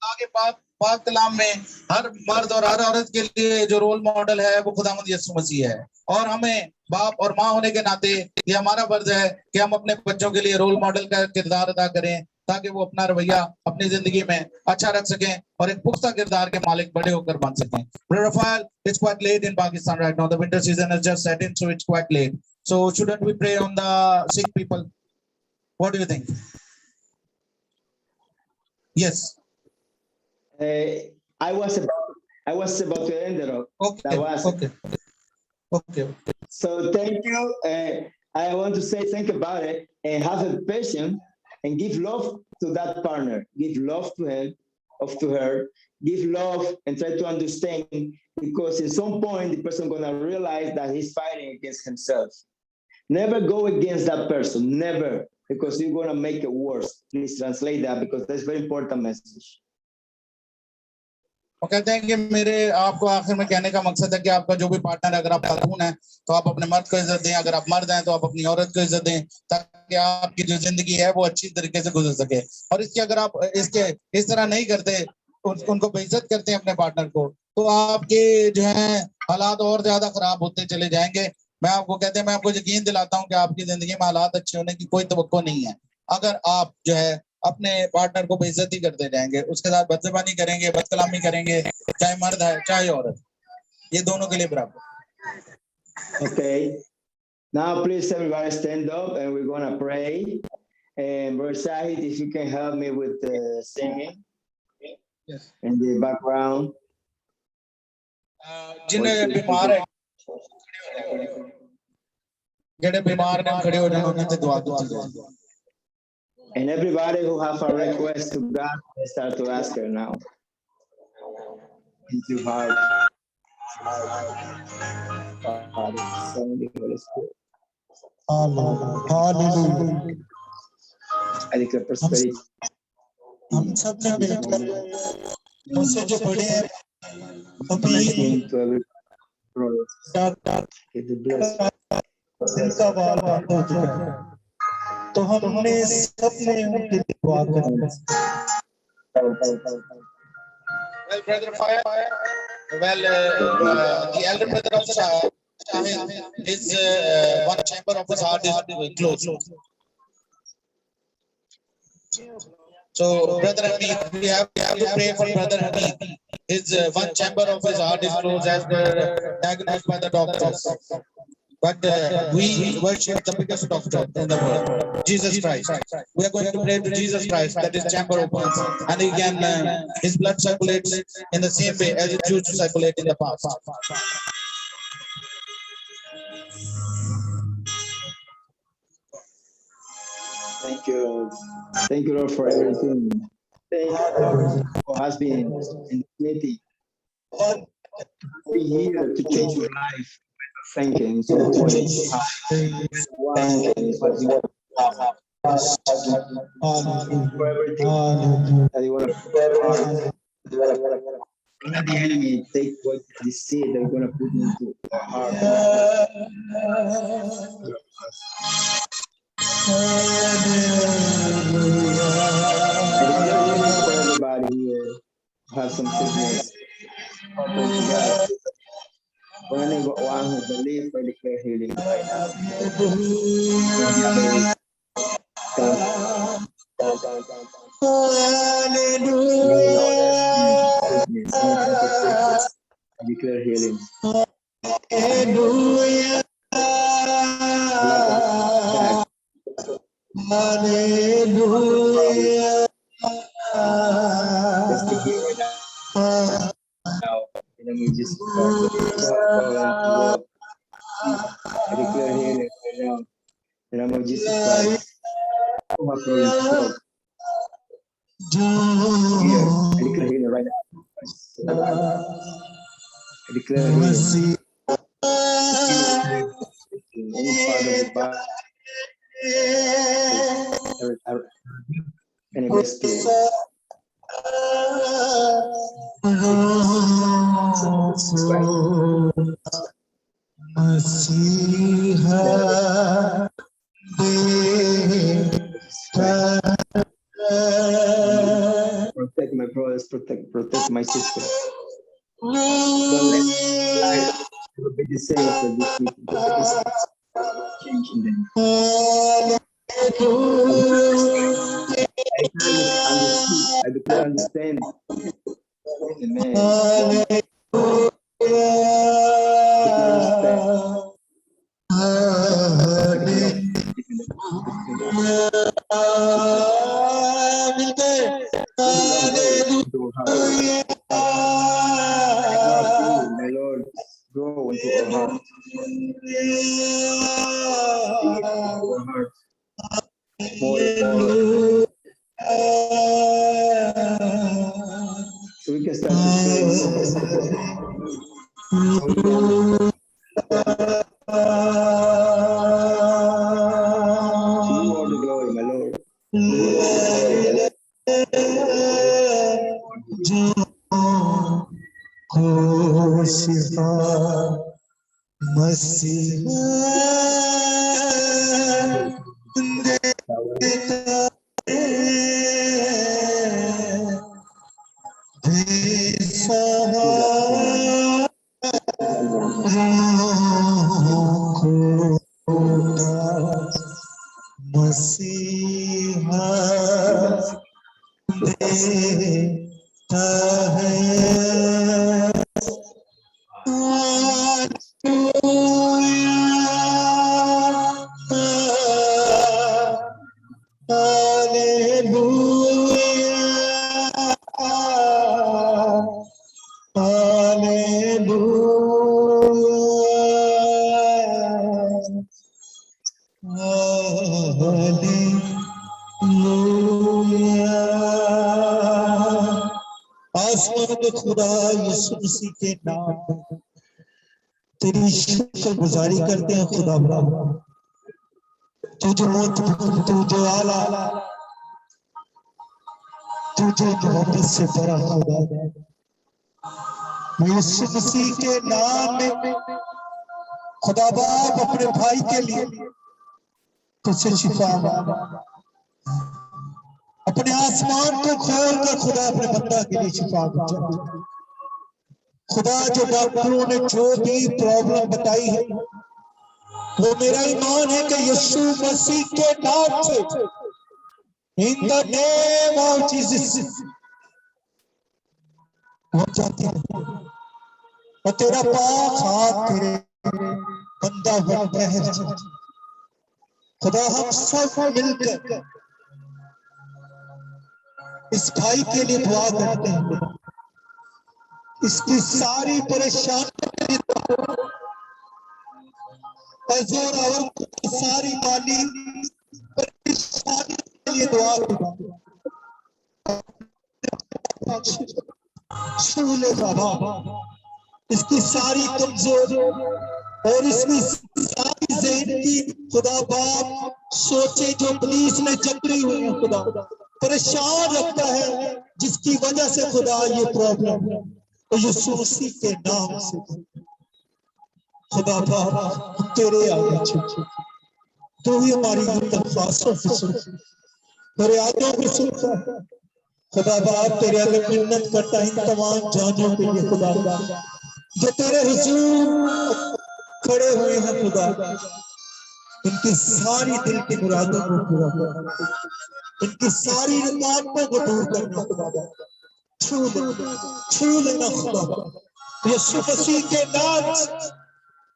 आगे पाक कलाम में हर मर्द और हर औरत के लिए जो role model है वो खुदावंद यीशु मसीह है, और हमें बाप और माँ होने के नाते ये हमारा फर्ज है कि हम अपने बच्चों के लिए रोल मॉडल का किरदार अदा करें ताकि वो अपना रवैया अपनी जिंदगी में अच्छा रख सकें और एक पुख्ता किरदार के मालिक बड़े होकर बन सकें। Brother Rafael, it's quite late in Pakistan right now. The winter season has just set in, so it's quite late. So shouldn't we pray on the sick people? What do you think? Yes. I was about to end it up. Okay. So thank you. I want to say think about it and have a patience and give love to that partner. Give love to him, to her. Give love and try to understand, because at some point the person gonna realize that he's fighting against himself. Never go against that person. Never, because you're gonna make it worse. Please translate that, because that's a very important message. वो कहते हैं कि मेरे आपको आखिर में कहने का मकसद है कि आपका जो भी पार्टनर है, अगर आप खातून है तो आप अपने मर्द को इज्जत दें, अगर आप मर्द हैं तो आप अपनी औरत को इज्जत दें, ताकि आपकी जो जिंदगी है वो अच्छी तरीके से गुजर सके। और इसके अगर आप इसके इस तरह नहीं करते, उनको बेइज्जत करते हैं अपने पार्टनर को, तो आपके जो है हालात और ज्यादा खराब होते चले जाएंगे। मैं आपको कहते हैं, मैं आपको यकीन दिलाता हूँ कि आपकी जिंदगी में हालात अच्छे होने की कोई तवक्को नहीं है अगर आप जो है अपने पार्टनर को बेइज्जती करते जाएंगे, उसके साथ बदजबानी करेंगे, बदकलामी करेंगे, चाहे मर्द है चाहे औरत, ये दोनों के लिए बराबर। Okay. Now please everybody stand up and we're gonna pray. And Brother Shahid, if you can help me with the singing. Yes. In the background. जिन्हें बीमार है, जिन्हें बीमार ने खड़े हो जाना, उन्हें दुआ दो। And everybody who have a request to God, let's start to ask her now. Into heart. Father, Son, and the Holy Spirit. Hallelujah. I declare prosperity. हम सब ने मिलकर मुझसे जो बड़े हैं Blessing to every brother. Give the blessing. का बाल बंद हो चुका है, तो हमने सबने उनके लिए दुआ करनी है। Well, brother Fire, well, the elder brother of Shahid, his one chamber of his heart is closed. So, brother Hamid, we have to pray for brother Hamid. His one chamber of his heart is closed as per diagnosed by the doctors. But we worship the biggest doctor in the world, Jesus Christ. We are going to pray to Jesus Christ that his chamber opens and he can, his blood circulates in the same way as it used to circulate in the past. Thank you, Lord. Thank you, Lord, for everything. Thank you for has been in the meeting. Be here to change your life. Thinking so for everything that you want to let the enemy take what the seed that you're going to put into our heart. For everybody here who has some sickness, for anyone who believes or declare healing right now. I declare healing. Hallelujah. Hallelujah. Let's declare right now. In the name of Jesus Christ. I declare healing right now. In the name of Jesus Christ. I declare healing right now. I declare healing. Any part of the body. Any spirit. Protect my brothers, protect my sisters. Don't let life ever be the same after this meeting. Changing them. I declare understand. Amen. My Lord, grow into our heart. Our heart. More and more. So we can start to you are the glory, my Lord. मसीहा देता है आसमान के खुदा यीशु मसीह के नाम में तेरी शुक्रगुजारी करते हैं खुदा। तू जो मौत, तू जो आला, तू जो मोहब्बत से भरा खुदा, यीशु मसीह के नाम में खुदा बाप अपने भाई के लिए तुझसे शिफा मांगा। अपने आसमान को खोल कर खुदा अपने बंदा के लिए शिफा मांगा। खुदा जो डॉक्टरों ने जो भी प्रॉब्लम बताई है, वो मेरा ईमान है कि यीशु मसीह के नाम से इन द नेम ऑफ जीसस हो जाती है। और तेरा पाक हाथ तेरे बंदा पर ठहर जाए। खुदा हम सब मिलकर इस भाई के लिए दुआ करते हैं। इसकी सारी परेशानी के लिए सारी माली परेशानी के लिए दुआ करते हैं। इसकी सारी कमजोर और इसकी सारी ज़हन की खुदा बाप सोचे जो पुलिस ने जकड़ी हुई है खुदा, परेशान रखता है, जिसकी वजह से खुदा ये प्रॉब्लम है। तो यीशु मसीह के नाम से खुदा बाप तेरे आगे तो ही हमारी दरख्वास्तों को सुन, फरियादों को सुनता है। खुदा बाप तेरे आगे मिन्नत करता है इन तमाम जानियों के लिए खुदा जो तेरे हुजूर खड़े हुए हैं खुदा, इनकी सारी दिल की मुरादों को पूरा करना, इनकी सारी रुकावटों को दूर करना खुदा, छू लेना खुदा यीशु मसीह के नाम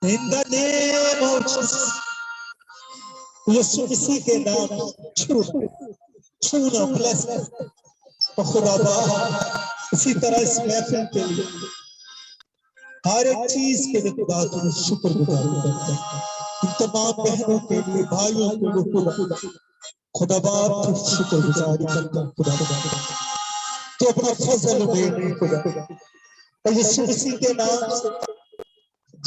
in the name of Jesus. Yeshu Masih के नाम छूना ब्लेस खुदा बाप। इसी तरह इस महफिल के लिए हर एक चीज के लिए खुदा तुझे शुक्रगुजारी करते हैं। इन तमाम बहनों के लिए, भाइयों के लिए खुदा बाप शुक्रगुजारी करता है खुदा। तो अपना फजल उम्मीद खुदा और यीशु मसीह के नाम से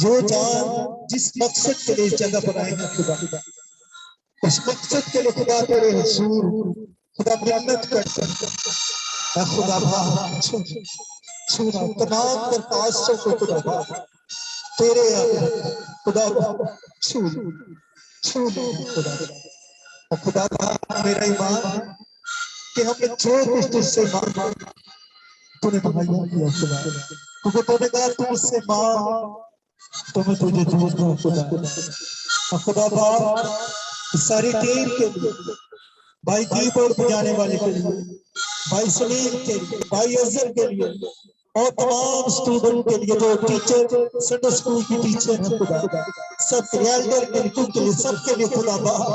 जो जान जिस मकसद के लिए जगह बनाए हैं खुदा, उस मकसद के लिए खुदा तेरे हुजूर खुदा मिन्नत करते हैं खुदा बाप। छूना तमाम दरख्वास्तों को खुदा बाप तेरे खुदा बाप छू खुदा। और खुदा बाप मेरा ईमान कि हमने जो कुछ तुझसे मांगा तूने मुहैया किया खुदा, क्योंकि तूने कहा तू मुझसे मांग तो मैं तुझे दूंगा खुदा। और खुदा बाप सारी टीम के लिए, भाई कीबोर्ड बजाने वाले के लिए, भाई सुनील के लिए, भाई अजहर के लिए और तमाम स्टूडेंट के लिए जो टीचर संडे स्कूल की टीचर है खुदा, सब एल्डर के लिए सबके लिए खुदा बाप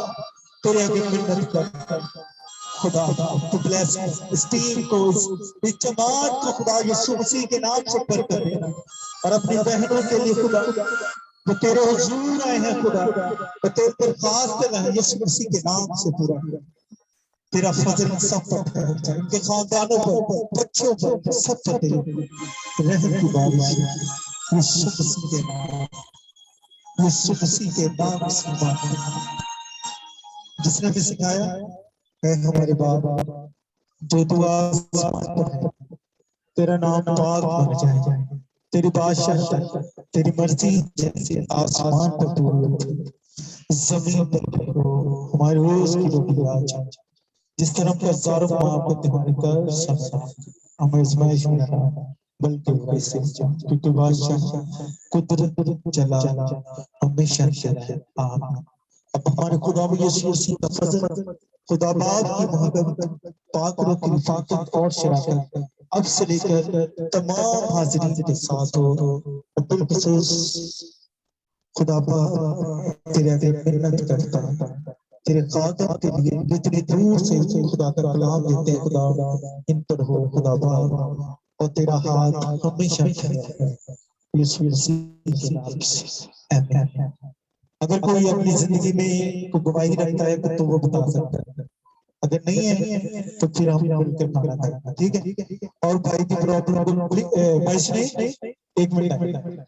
तेरे आगे मिन्नत करता है खुदा बाप। तू ब्लेस इस टीम को, इस जमात को खुदा यीशु मसीह के नाम से बरकत देना। और अपनी बहनों के लिए खुदा जो तेरे हुजूर आए हैं खुदा, तो तेरे दरख्वास्त है यीशु मसीह के नाम से पूरा तेरा फजल सब पर ठहर जाए, इनके खानदानों पर, बच्चों पर, सब पर तेरी रहम की बारिश यीशु मसीह के नाम, यीशु मसीह के नाम से मांगते हैं। जिसने भी सिखाया है हमारे बाप जो दुआ आसमान पर है, तेरा नाम पाक बन जाए, तेरी बादशाह तेरी मर्जी जैसे आसमान पर पूरी होती है, जमीन पर हो हमारे रोज की रोटी आज, जिस तरह हम कर्जदारों को माफ करते हमारे कर्ज हमें आजमाइश में ना डाल, बल्कि वैसे बचा, क्योंकि बादशाह कुदरत जलाल हमेशा तेरा है। आमीन। अब हमारे खुदा यीशु मसीह का फजल, खुदा बाप की मोहब्बत, पाक रूह की रफ़ाक़त और शराफ़त अब से लेकर तमाम हाज़रीन के साथ हो। और बिलख़ुसूस खुदा बाप तेरे आगे मिन्नत करता हूं, तेरे खादम के लिए जितनी दूर से खुदा का कलाम देते हैं, खुदा इन पर हो खुदा बाप, और तेरा हाथ हमेशा ठहरा है यीशु मसीह के नाम से। आमीन। अगर कोई अपनी जिंदगी में को गवाही रखता है तो वो बता सकता है, अगर नहीं है तो फिर हम मिलकर खाना खाएंगे, ठीक है। और भाई की प्रॉब्लम को भाई सुनिए, एक minute.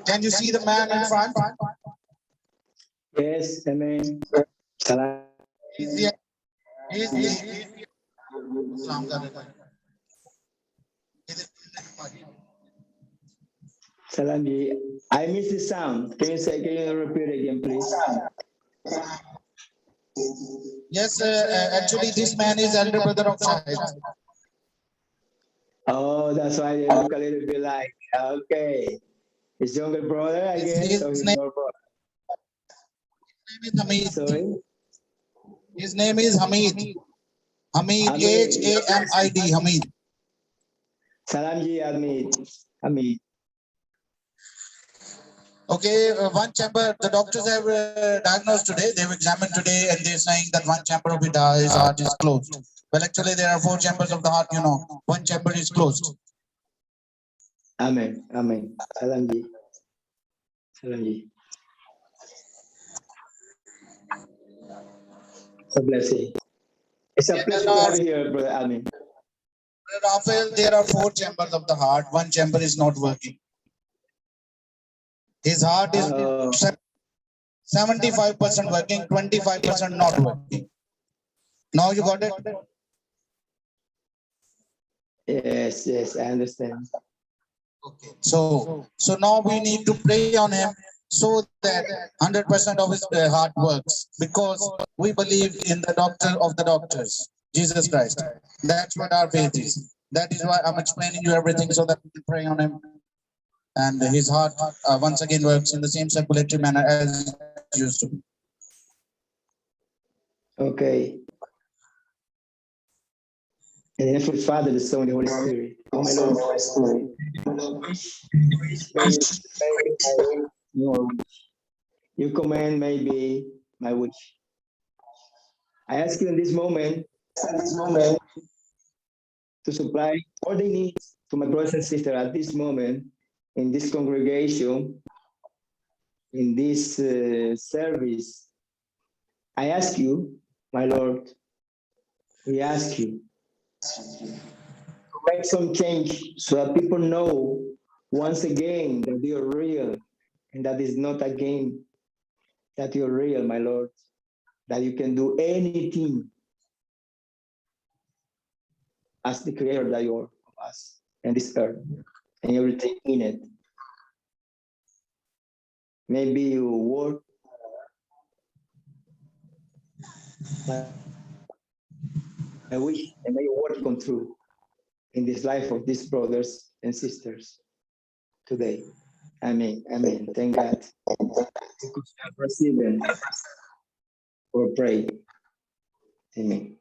Can you see the man in front? Yes, amen. Salam. He's the Islam का बेटा। Salam ji. I missed the sound. Can you repeat again, please? Yes, actually this man is elder brother of Shahid. Oh, that's why they look a little bit like, okay. His younger brother, I guess, or his younger brother. Sorry? His name is Hamid. Hamid, H-A-M-I-D, Hamid. Salam ji, Hamid. Okay, one chamber, the doctors have diagnosed today, they've examined today, and they're saying that one chamber of his heart is closed. Well, actually, there are 4 chambers of the heart, you know, one chamber is closed. Amen. Salam ji. So bless you. It's a pleasure to have you here, Brother Amin. Raphael, there are 4 chambers of the heart, one chamber is not working. His heart is 75% working, 25% not working. Now you got it? Yes, I understand. Okay. So now we need to pray on him so that 100% of his heart works, because we believe in the doctor of the doctors, Jesus Christ. That's what our faith is. That is why I'm explaining you everything so that we can pray on him. And his heart once again works in the same circulatory manner as it used to be. Okay. In the name of the Father, the Son, and the Holy Spirit. Oh my Lord. Your command may be my wish. I ask you in this moment to supply all the needs to my brothers and sisters at this moment, in this congregation, in this service. I ask you, my Lord, we ask you to make some change so that people know once again that you're real and that it's not a game, that you're real, my Lord, that you can do anything as the creator that you are of us and this earth and everything in it. Maybe you work I wish and may your word come true in this life of these brothers and sisters today. Amen. Thank God. Receive them or pray. Amen.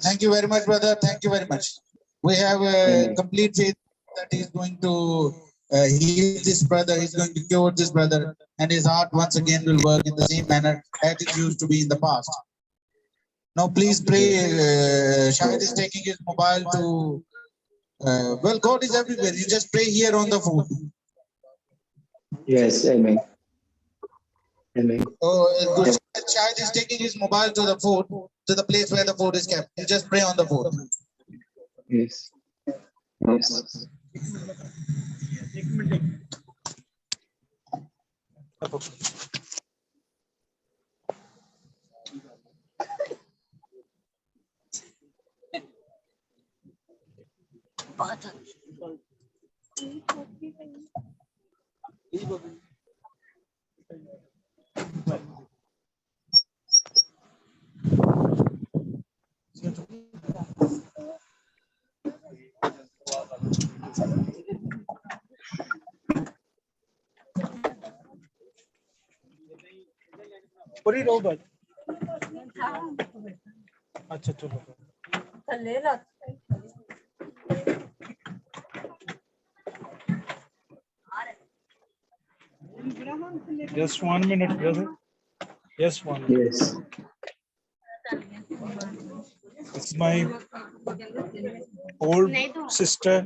Thank you very much, brother. Thank you very much. We have a complete faith that he's going to heal this brother, he's going to cure this brother, and his heart once again will work in the same manner as it used to be in the past. Now, please pray. Shahid is taking his mobile to. Well, God is everywhere. You just pray here on the phone. Yes, amen. Amen. Oh, the child is taking his mobile to the food, to the place where the food is kept. You just pray on the food. Yes. Yes. पूरी रो बज अच्छा चलो just 1 minute brother, just 1 minute. Yes. It's my old sister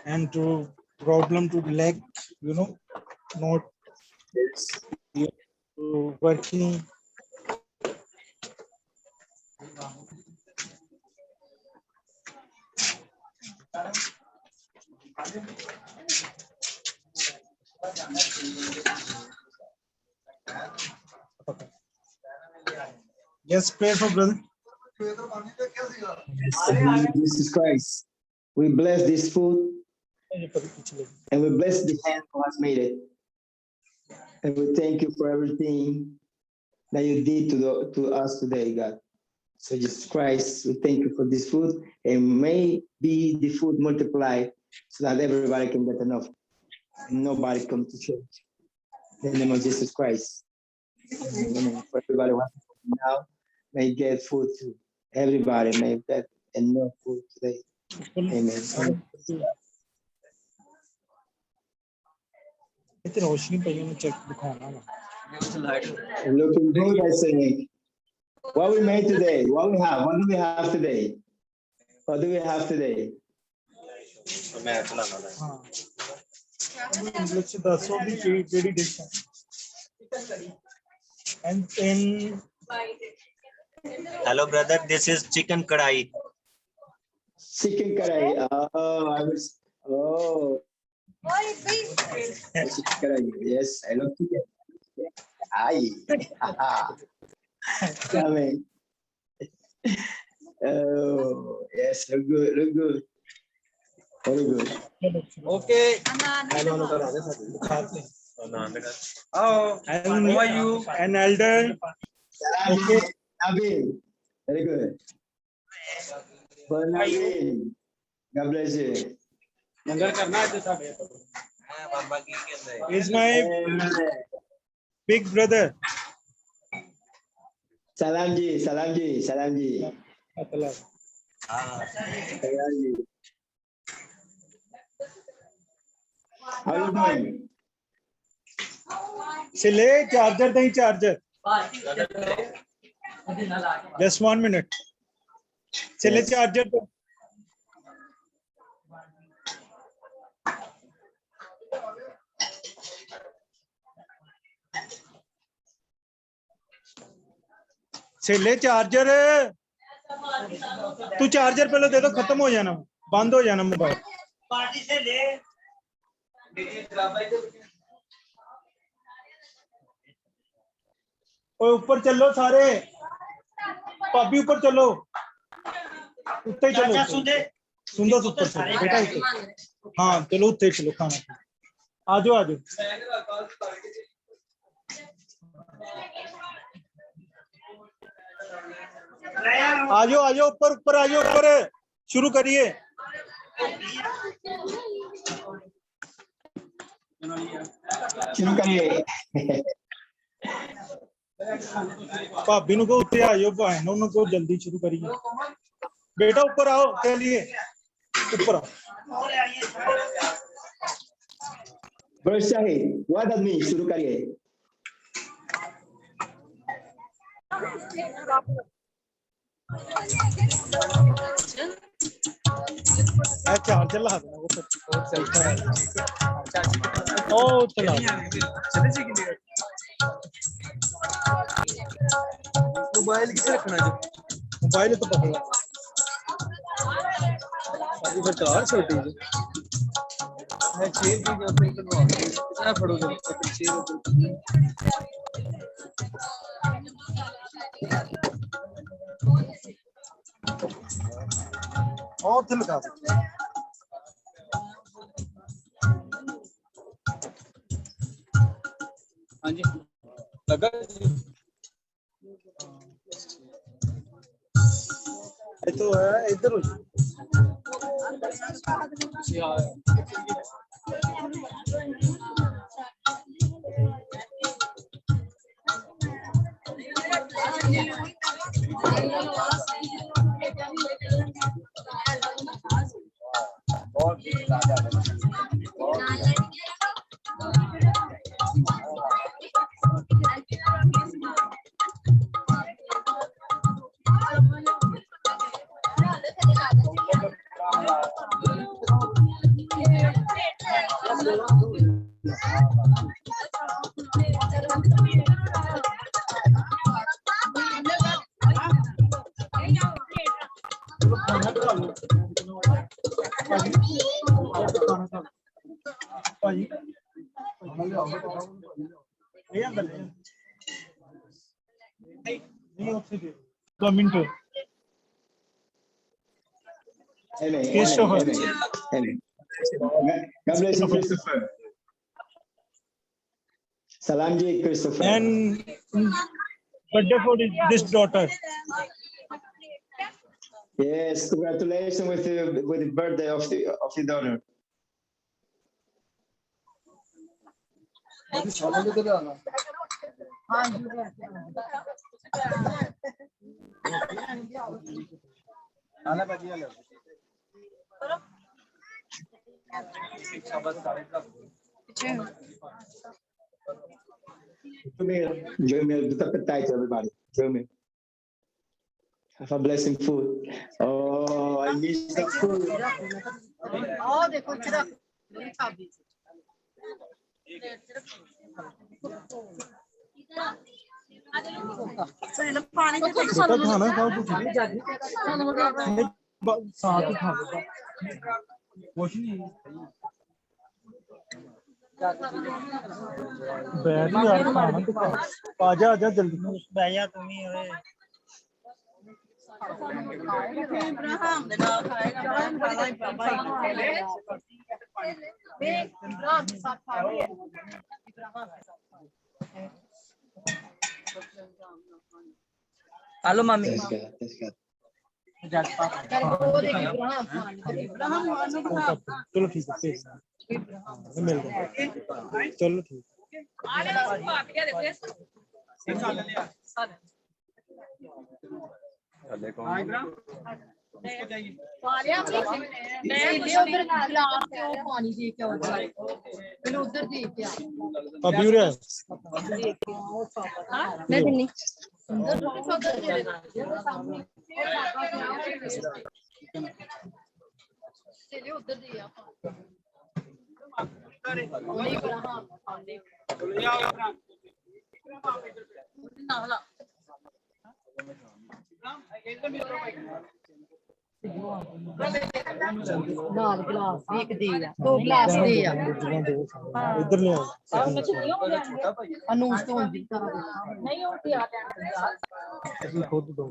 and to problem to leg, you know, not working. Yes, pray for brother. Jesus Christ, we bless this food and we bless the hand who has made it. And we thank you for everything that you did to us today, God. So Jesus Christ, we thank you for this food, and may be the food multiply so that everybody can get enough. Nobody come to church. In the name of Jesus Christ. Amen. For everybody who now may get food too. Everybody may get enough food today. Amen. रोशनी पई है check दिखाना Looking good, I say. What we made today? What we have? What do we have today? What do we have today? हां English से 10 भी केड़ी dish है and in Hello, brother. This is chicken kadai. Chicken kadai. Oh, I was. Oh. Chicken kadai. Yes, I love chicken. Aye. Amen. Oh, yes, look good, look good. Very good. Okay. Oh, and who are you? An elder. Okay. Naveen. Very good. For Naveen. God bless you. Is my big brother. Salam ji, salam ji, salam ji. Salam ji. How you doing? Chile charger nahi charger. Just 1 minute. Chile Yes. charger. चले charger तू charger पहले दे दो खत्म हो जाना बंद हो जाना मोबाइल पार्टी से ले ऊपर चलो सारे भाभी ऊपर चलो उत्ते ही चलो सुंदर ऊपर चलो बेटा ऊपर हाँ चलो उत्ते चलो खाना आ जाओ आ जाओ ऊपर ऊपर आ जाओ ऊपर शुरू करिए शुरू करिए भाभी को उत्ते आ जाओ बहनों को जल्दी शुरू करिए बेटा ऊपर आओ चलिए ऊपर आओ Brother Shahid, what does mean शुरू करिए चार्जर लगा देना वो चलता है ओ चला मोबाइल किसे रखना है? मोबाइल तो पकड़ो अभी फिर तो और छोटी है मैं 6 की जो फिर तो कितना पड़ोगे फिर 6 और थे लगा हाँ जी लगा ये तो है इधर Amen. Christopher. Amen. God bless you, Christopher. Salam ji, Christopher. And birthday for this daughter. Yes, congratulations with the birthday of your daughter. Join me, put up a title, everybody. Join me. Have a blessing food. Oh, I miss the food. बेटा खाना खाओ कुछ साथ ही खा लो कुछ नहीं बैठ यार खाना तो खा आजा आजा जल्दी बैठ जा तुम ही ओए इब्राहिम दे ना खाएगा खाना ही पापा इब्राहिम साथ खा रहे हैं हेलो मम्मी चलो ठीक है मिल गए चलो ठीक अभी ਨਾਲ ਗਲਾਸ ਵੀ ਇੱਕ ਦੇ ਆ ਦੋ ਗਲਾਸ ਦੇ ਆ इधर ले आओ ਅਨੂਸ਼ ਤੋਂ ਹੁੰਦੀ ਨਹੀਂ ਹੁੰਦੀ ਆ खुद दो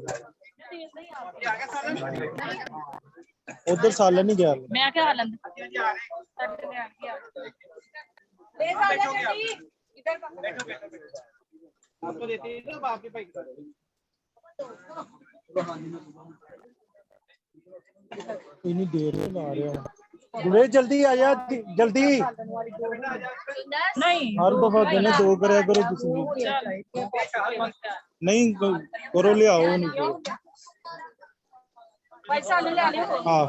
उधर सालन नहीं गया ਮੈਂ ਕਿਹਾ ਹਾਲਨ आपको देते हैं ना आपके भाई इतनी देर में आ रहे हैं गुरे जल्दी आ जा जल्दी नहीं हर दफा देने दो करे करो नहीं करो ले आओ नहीं पैसा ले ले लियो हाँ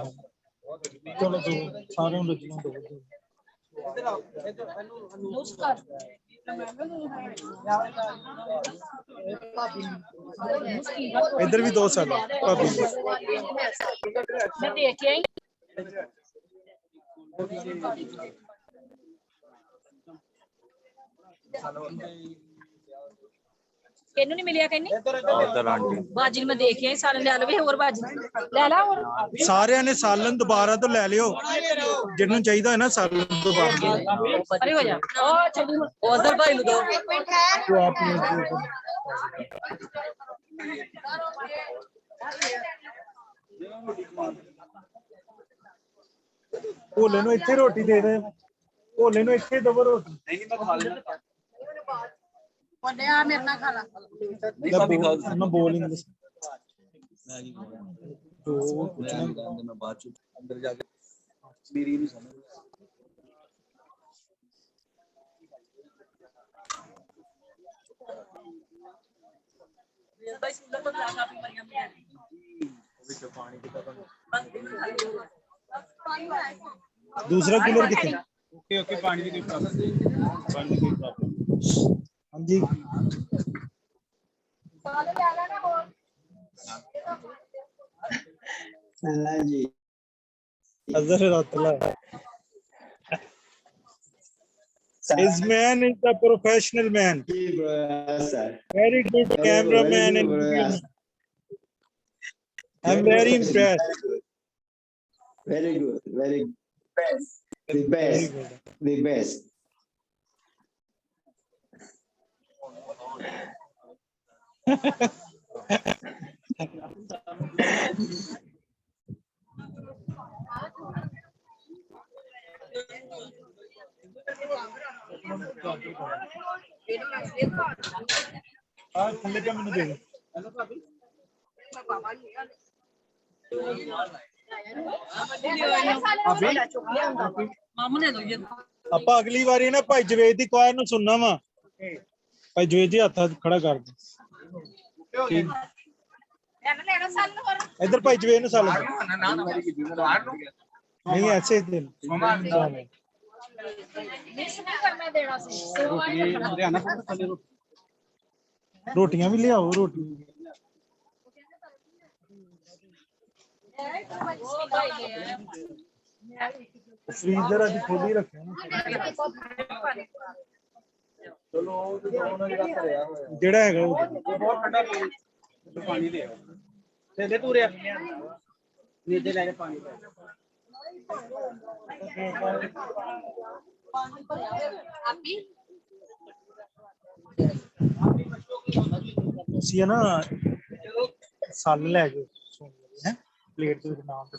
चलो दो सारे रचना दो नमस्कार इधर भी 2 साल भाभी मैं देख के आई ਕਿਹਨੂੰ ਨਹੀਂ ਮਿਲਿਆ ਕਹਿੰਨੀ ਬਾਜੀ ਨੂੰ ਮੈਂ ਦੇਖਿਆ ਹੀ ਸਾਲ ਲੈ ਲਵੇ ਹੋਰ ਬਾਜੀ ਲੈ ਲਾ ਹੋਰ ਸਾਰਿਆਂ ਨੇ ਸਾਲਨ ਦੁਬਾਰਾ ਤੋਂ ਲੈ ਲਿਓ ਜਿਹਨੂੰ ਚਾਹੀਦਾ ਹੈ ਨਾ ਸਾਲਨ ਦੁਬਾਰਾ ਪਰੇ ਹੋ ਜਾ ਉਹ ਛੱਡੀ ਉਧਰ ਭਾਈ ਨੂੰ ਦੋ ਜੋ ਆਪ ਨੇ ਭੋਲੇ ਨੂੰ ਇੱਥੇ ਰੋਟੀ ਦੇ ਦੇ ਭੋਲੇ ਨੂੰ ਇੱਥੇ ਦਵੋ ਰੋਟੀ ਨਹੀਂ ਮੈਂ ਖਾ ਲੈਣਾ ਉਹਨੇ ਆ ਮੇਰੇ ਨਾਲ ਖਾ ਲਾ ਮੈਂ ਬੋਲ ਇੰਗਲਿਸ਼ ਜੋ ਕੁਝ ਮੈਂ ਬਾਅਦ ਚ ਅੰਦਰ ਜਾ ਕੇ ਮੇਰੀ ਨਹੀਂ ਸਮਝ भाई सुंदर तो क्या काफी मरियम में ਵਿੱਚ ਪਾਣੀ ਦੀ दूसरा कूलर कितने ओके ओके पानी की कोई प्रॉब्लम हाँ जी जी Azhar रातला His man is a professional man. Very good cameraman and video. I'm very impressed. Very good, very good. The best, the best. थल्ले का मैंने दे ਆਪਾਂ ਅਗਲੀ ਵਾਰੀ ਨਾ ਭਾਈ ਜਵੇਦ ਦੀ ਕੁਆਰ ਨੂੰ ਸੁਣਨਾ ਵਾ ਭਾਈ ਜਵੇਦ ਜੀ ਹੱਥ ਖੜਾ ਕਰ ਦੇ इधर भाई जवेद ने साल नहीं ऐसे दिन रोटियां भी लियाओ रोटी फ्रीजर अभी खोल ही रखे जेड़ा है बहुत ठंडा पानी ले ले तू रे नीचे लेके पानी सी ना साल ले गए हैं प्लेट के नाम पे